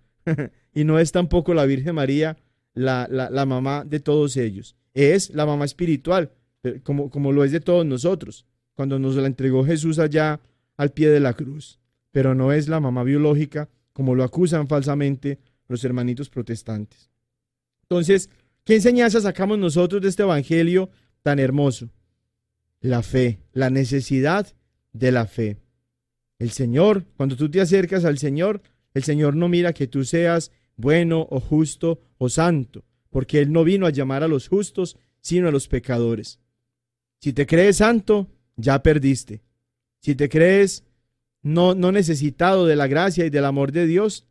y no es tampoco la Virgen María la mamá de todos ellos. Es la mamá espiritual, como lo es de todos nosotros, cuando nos la entregó Jesús allá al pie de la cruz. pero no es la mamá biológica, como lo acusan falsamente los hermanitos protestantes. Entonces, ¿qué enseñanza sacamos nosotros de este evangelio tan hermoso? La fe, la necesidad de la fe. El Señor, cuando tú te acercas al Señor, el Señor no mira que tú seas bueno o justo o santo, porque Él no vino a llamar a los justos, sino a los pecadores. Si te crees santo, ya perdiste. Si te crees no necesitado de la gracia y del amor de Dios,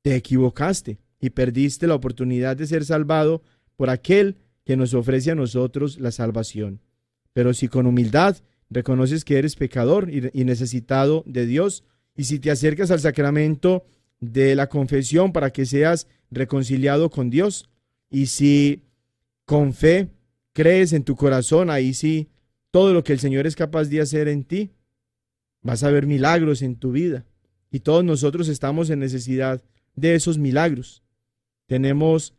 te equivocaste y perdiste la oportunidad de ser salvado por aquel que nos ofrece a nosotros la salvación. Pero si con humildad reconoces que eres pecador y necesitado de Dios, y si te acercas al sacramento de la confesión para que seas reconciliado con Dios, y si con fe crees en tu corazón, ahí sí, todo lo que el Señor es capaz de hacer en ti, vas a ver milagros en tu vida. Y todos nosotros estamos en necesidad de esos milagros. Tenemos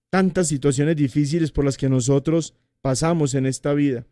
tantas situaciones difíciles por las que nosotros pasamos en esta vida.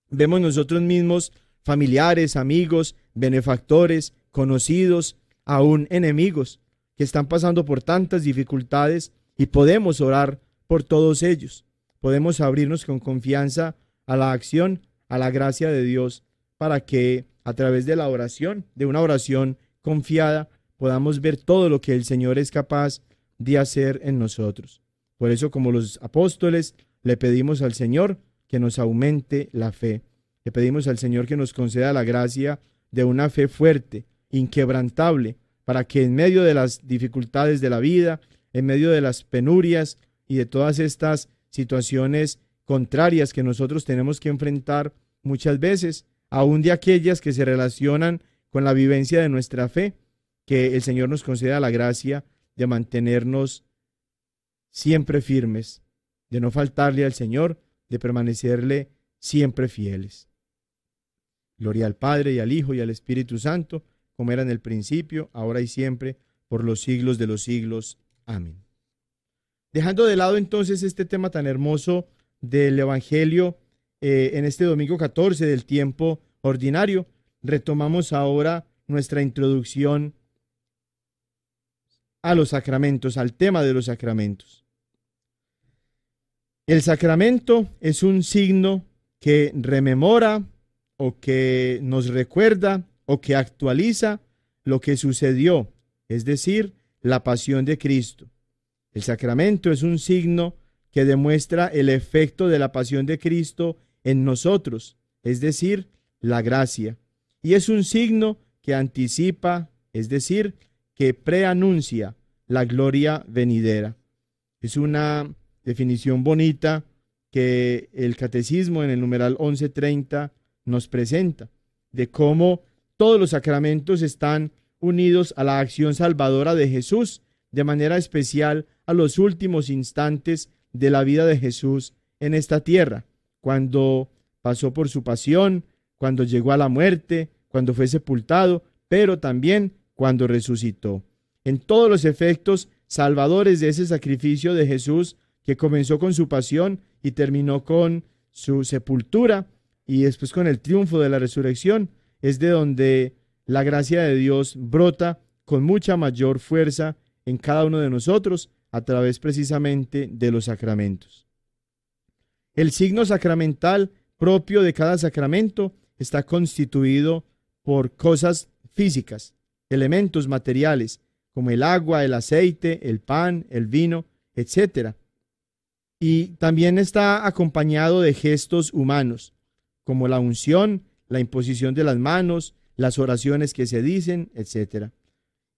Vemos nosotros mismos familiares, amigos, benefactores, conocidos, aún enemigos, que están pasando por tantas dificultades, y podemos orar por todos ellos. Podemos abrirnos con confianza a la acción, a la gracia de Dios, para que a través de la oración, de una oración confiada, podamos ver todo lo que el Señor es capaz de hacer en nosotros. Por eso, como los apóstoles, le pedimos al Señor que nos aumente la fe. Le pedimos al Señor que nos conceda la gracia de una fe fuerte, inquebrantable, para que en medio de las dificultades de la vida, en medio de las penurias y de todas estas situaciones contrarias que nosotros tenemos que enfrentar muchas veces, aún de aquellas que se relacionan con la vivencia de nuestra fe, que el Señor nos conceda la gracia de mantenernos siempre firmes, de no faltarle al Señor, de permanecerle siempre fieles. Gloria al Padre, y al Hijo, y al Espíritu Santo, como era en el principio, ahora y siempre, por los siglos de los siglos. Amén. Dejando de lado entonces este tema tan hermoso del Evangelio, en este domingo 14 del tiempo ordinario, retomamos ahora nuestra introducción a los sacramentos, al tema de los sacramentos. El sacramento es un signo que rememora o que nos recuerda o que actualiza lo que sucedió, es decir, la pasión de Cristo. El sacramento es un signo que demuestra el efecto de la pasión de Cristo en nosotros, es decir, la gracia. Y es un signo que anticipa, es decir, que preanuncia la gloria venidera. Es una definición bonita que el Catecismo en el numeral 1130 nos presenta, de cómo todos los sacramentos están unidos a la acción salvadora de Jesús, de manera especial a los últimos instantes de la vida de Jesús en esta tierra, cuando pasó por su pasión, cuando llegó a la muerte, cuando fue sepultado, pero también cuando resucitó. En todos los efectos salvadores de ese sacrificio de Jesús, que comenzó con su pasión y terminó con su sepultura y después con el triunfo de la resurrección, es de donde la gracia de Dios brota con mucha mayor fuerza en cada uno de nosotros a través precisamente de los sacramentos. El signo sacramental propio de cada sacramento está constituido por cosas físicas, elementos materiales, como el agua, el aceite, el pan, el vino, etc. Y también está acompañado de gestos humanos, como la unción, la imposición de las manos, las oraciones que se dicen, etc.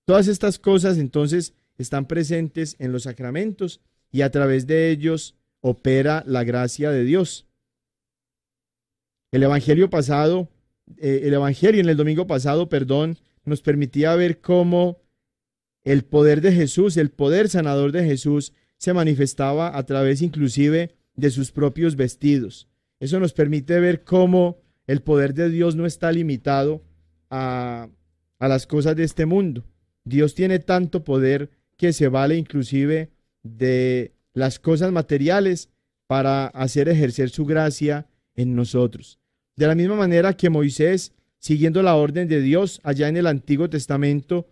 Todas estas cosas entonces están presentes en los sacramentos y a través de ellos opera la gracia de Dios. El Evangelio en el domingo pasado, nos permitía ver cómo el poder de Jesús, el poder sanador de Jesús, se manifestaba a través inclusive de sus propios vestidos. Eso nos permite ver cómo el poder de Dios no está limitado a las cosas de este mundo. Dios tiene tanto poder que se vale inclusive de las cosas materiales para hacer ejercer su gracia en nosotros. De la misma manera que Moisés siguiendo la orden de Dios, allá en el Antiguo Testamento,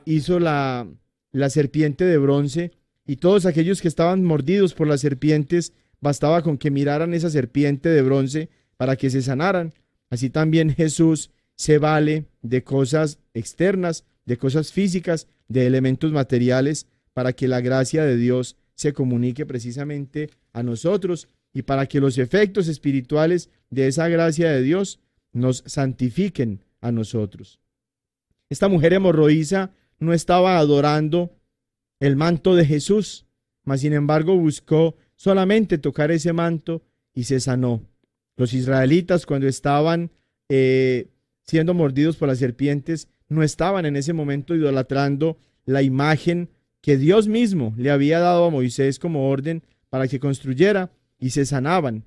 hizo la serpiente de bronce, y todos aquellos que estaban mordidos por las serpientes, bastaba con que miraran esa serpiente de bronce para que se sanaran. Así también Jesús se vale de cosas externas, de cosas físicas, de elementos materiales, para que la gracia de Dios se comunique precisamente a nosotros y para que los efectos espirituales de esa gracia de Dios nos santifiquen a nosotros. Esta mujer hemorroísa no estaba adorando el manto de Jesús, mas sin embargo buscó solamente tocar ese manto y se sanó. Los israelitas, cuando estaban siendo mordidos por las serpientes, no estaban en ese momento idolatrando la imagen que Dios mismo le había dado a Moisés como orden para que construyera, y se sanaban.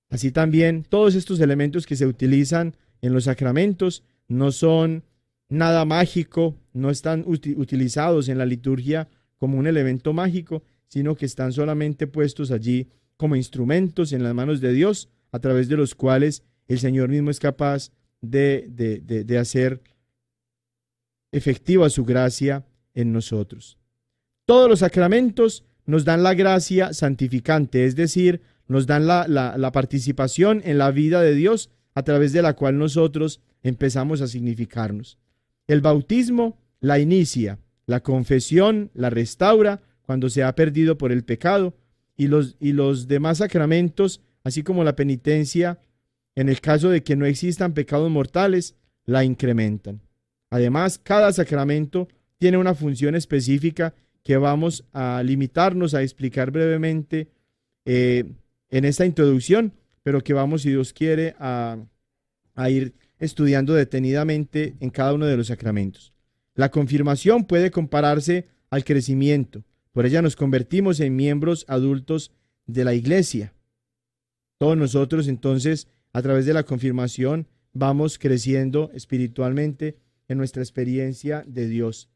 Así también todos estos elementos que se utilizan en los sacramentos no son nada mágico, no están utilizados en la liturgia como un elemento mágico, sino que están solamente puestos allí como instrumentos en las manos de Dios, a través de los cuales el Señor mismo es capaz de hacer efectiva su gracia en nosotros. Todos los sacramentos nos dan la gracia santificante, es decir, nos dan la participación en la vida de Dios, a través de la cual nosotros empezamos a significarnos. El bautismo la inicia, la confesión la restaura cuando se ha perdido por el pecado, y los demás sacramentos, así como la penitencia, en el caso de que no existan pecados mortales, la incrementan. Además, cada sacramento tiene una función específica que vamos a limitarnos a explicar brevemente en esta introducción, pero que vamos, si Dios quiere, a ir estudiando detenidamente en cada uno de los sacramentos. La confirmación puede compararse al crecimiento. Por ella nos convertimos en miembros adultos de la Iglesia. Todos nosotros, entonces, a través de la confirmación, vamos creciendo espiritualmente en nuestra experiencia de Dios.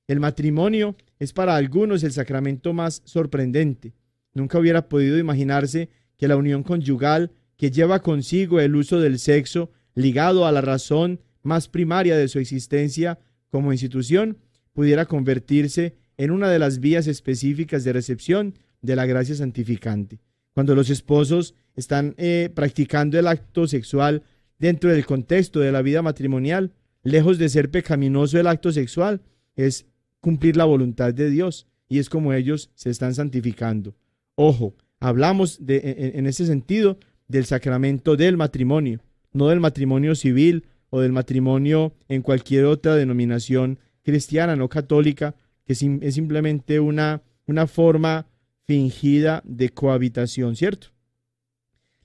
El matrimonio es para algunos el sacramento más sorprendente. Nunca hubiera podido imaginarse que la unión conyugal, que lleva consigo el uso del sexo, ligado a la razón más primaria de su existencia como institución, pudiera convertirse en una de las vías específicas de recepción de la gracia santificante. Cuando los esposos están practicando el acto sexual dentro del contexto de la vida matrimonial, lejos de ser pecaminoso el acto sexual, es cumplir la voluntad de Dios, y es como ellos se están santificando. Ojo, hablamos en ese sentido del sacramento del matrimonio, no del matrimonio civil o del matrimonio en cualquier otra denominación cristiana no católica, que es simplemente una forma fingida de cohabitación, ¿cierto?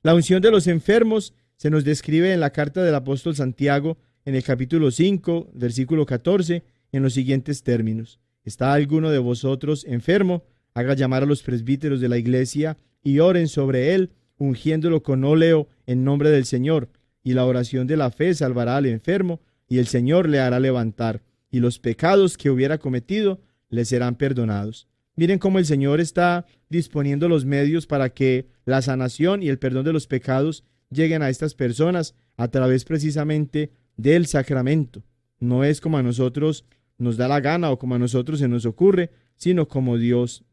La unción de los enfermos se nos describe en la carta del apóstol Santiago, en el capítulo 5, versículo 14, en los siguientes términos: ¿Está alguno de vosotros enfermo? Haga llamar a los presbíteros de la iglesia y oren sobre él, ungiéndolo con óleo en nombre del Señor. Y la oración de la fe salvará al enfermo, y el Señor le hará levantar, y los pecados que hubiera cometido le serán perdonados. Miren cómo el Señor está disponiendo los medios para que la sanación y el perdón de los pecados lleguen a estas personas a través precisamente del sacramento. No es como a nosotros nos da la gana o como a nosotros se nos ocurre, sino como Dios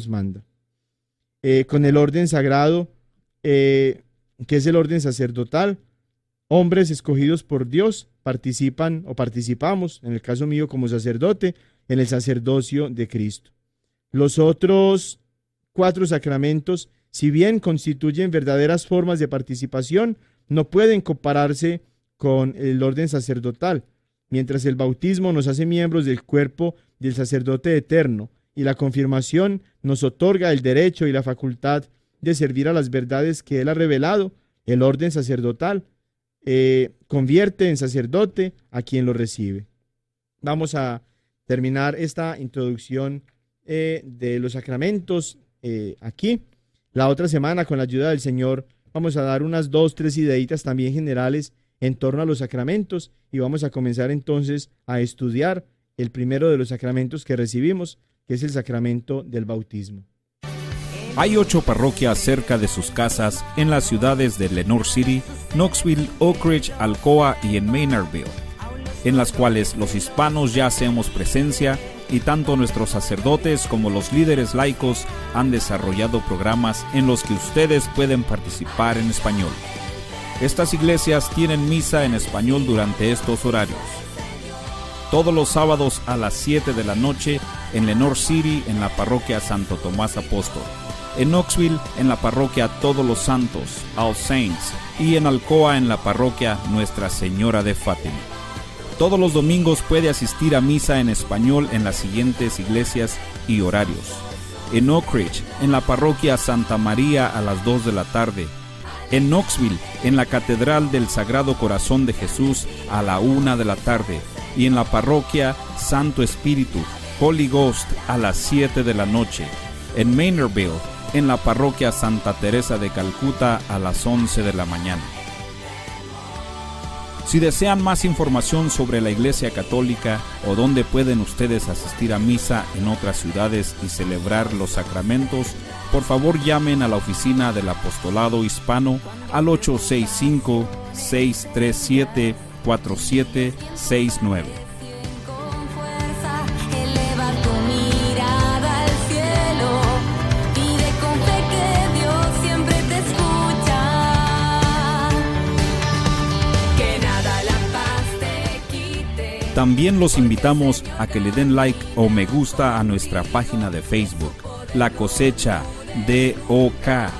manda. Con el orden sagrado, que es el orden sacerdotal, hombres escogidos por Dios participamos, en el caso mío como sacerdote, en el sacerdocio de Cristo. Los otros 4 sacramentos, si bien constituyen verdaderas formas de participación, no pueden compararse con el orden sacerdotal. Mientras el bautismo nos hace miembros del cuerpo del sacerdote eterno y la confirmación nos otorga el derecho y la facultad de servir a las verdades que Él ha revelado, el orden sacerdotal convierte en sacerdote a quien lo recibe. Vamos a terminar esta introducción de los sacramentos aquí. La otra semana, con la ayuda del Señor, vamos a dar unas 2-3 ideitas también generales en torno a los sacramentos, y vamos a comenzar entonces a estudiar el primero de los sacramentos que recibimos, que es el sacramento del bautismo. Hay 8 parroquias cerca de sus casas en las ciudades de Lenoir City, Knoxville, Oak Ridge, Alcoa y en Maynardville, en las cuales los hispanos ya hacemos presencia y tanto nuestros sacerdotes como los líderes laicos han desarrollado programas en los que ustedes pueden participar en español. Estas iglesias tienen misa en español durante estos horarios. Todos los sábados a las 7 de la noche en Lenoir City en la parroquia Santo Tomás Apóstol, en Knoxville en la parroquia Todos los Santos, All Saints, y en Alcoa en la parroquia Nuestra Señora de Fátima. Todos los domingos puede asistir a misa en español en las siguientes iglesias y horarios: en Oak Ridge en la parroquia Santa María a las 2 de la tarde, en Knoxville en la Catedral del Sagrado Corazón de Jesús a la 1 de la tarde, y en la parroquia Santo Espíritu, Holy Ghost, a las 7 de la noche, en Maynardville en la parroquia Santa Teresa de Calcuta a las 11 de la mañana. Si desean más información sobre la Iglesia Católica o dónde pueden ustedes asistir a misa en otras ciudades y celebrar los sacramentos, por favor llamen a la oficina del Apostolado Hispano al 865-637-4769. También los invitamos a que le den like o me gusta a nuestra página de Facebook, La Cosecha DOK,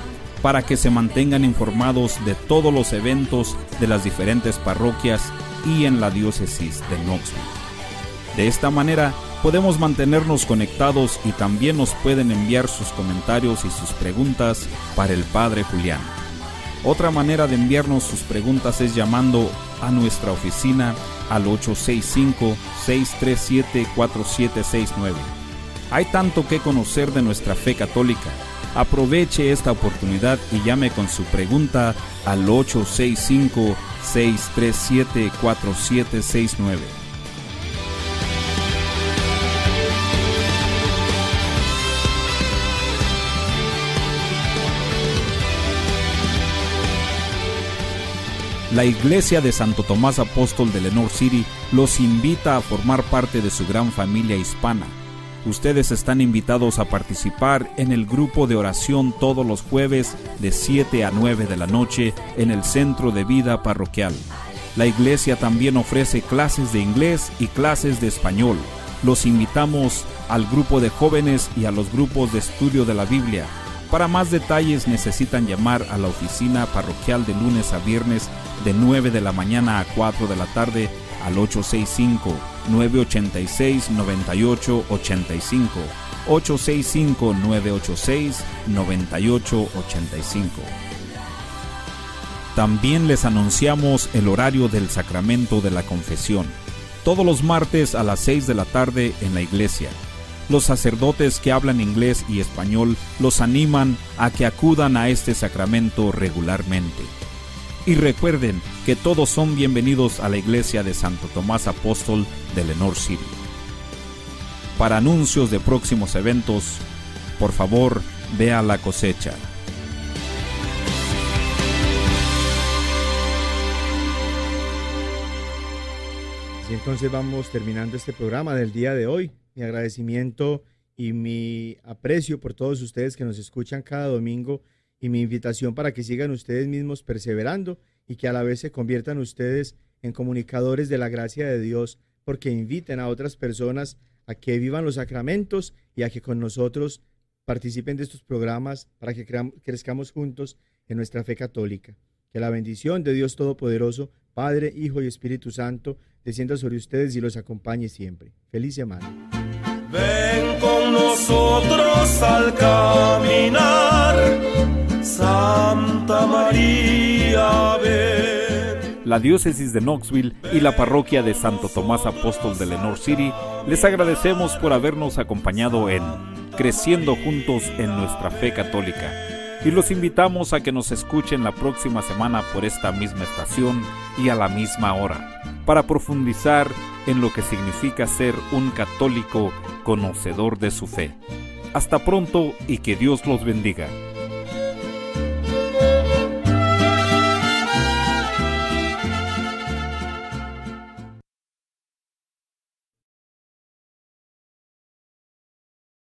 para que se mantengan informados de todos los eventos de las diferentes parroquias y en la diócesis de Knoxville. De esta manera podemos mantenernos conectados y también nos pueden enviar sus comentarios y sus preguntas para el Padre Julián. Otra manera de enviarnos sus preguntas es llamando a nuestra oficina al 865-637-4769. Hay tanto que conocer de nuestra fe católica. Aproveche esta oportunidad y llame con su pregunta al 865-637-4769. La Iglesia de Santo Tomás Apóstol de Lenoir City los invita a formar parte de su gran familia hispana. Ustedes están invitados a participar en el grupo de oración todos los jueves de 7 a 9 de la noche en el Centro de Vida Parroquial. La iglesia también ofrece clases de inglés y clases de español. Los invitamos al grupo de jóvenes y a los grupos de estudio de la Biblia. Para más detalles necesitan llamar a la oficina parroquial de lunes a viernes de 9 de la mañana a 4 de la tarde al 865-986-9885, 865-986-9885. También les anunciamos el horario del sacramento de la confesión, todos los martes a las 6 de la tarde en la iglesia. Los sacerdotes que hablan inglés y español los animan a que acudan a este sacramento regularmente. Y recuerden que todos son bienvenidos a la iglesia de Santo Tomás Apóstol de Lenoir City. Para anuncios de próximos eventos, por favor, vea La Cosecha. Y entonces vamos terminando este programa del día de hoy. Mi agradecimiento y mi aprecio por todos ustedes que nos escuchan cada domingo, y mi invitación para que sigan ustedes mismos perseverando y que a la vez se conviertan ustedes en comunicadores de la gracia de Dios, porque inviten a otras personas a que vivan los sacramentos y a que con nosotros participen de estos programas para que crezcamos juntos en nuestra fe católica. Que la bendición de Dios Todopoderoso, Padre, Hijo y Espíritu Santo, descienda sobre ustedes y los acompañe siempre. Feliz semana. Ven con nosotros al caminar, Santa María, ven. La diócesis de Knoxville y la parroquia de Santo Tomás Apóstol de Lenoir City les agradecemos por habernos acompañado en Creciendo Juntos en Nuestra Fe Católica, y los invitamos a que nos escuchen la próxima semana por esta misma estación y a la misma hora, para profundizar en lo que significa ser un católico conocedor de su fe. Hasta pronto y que Dios los bendiga.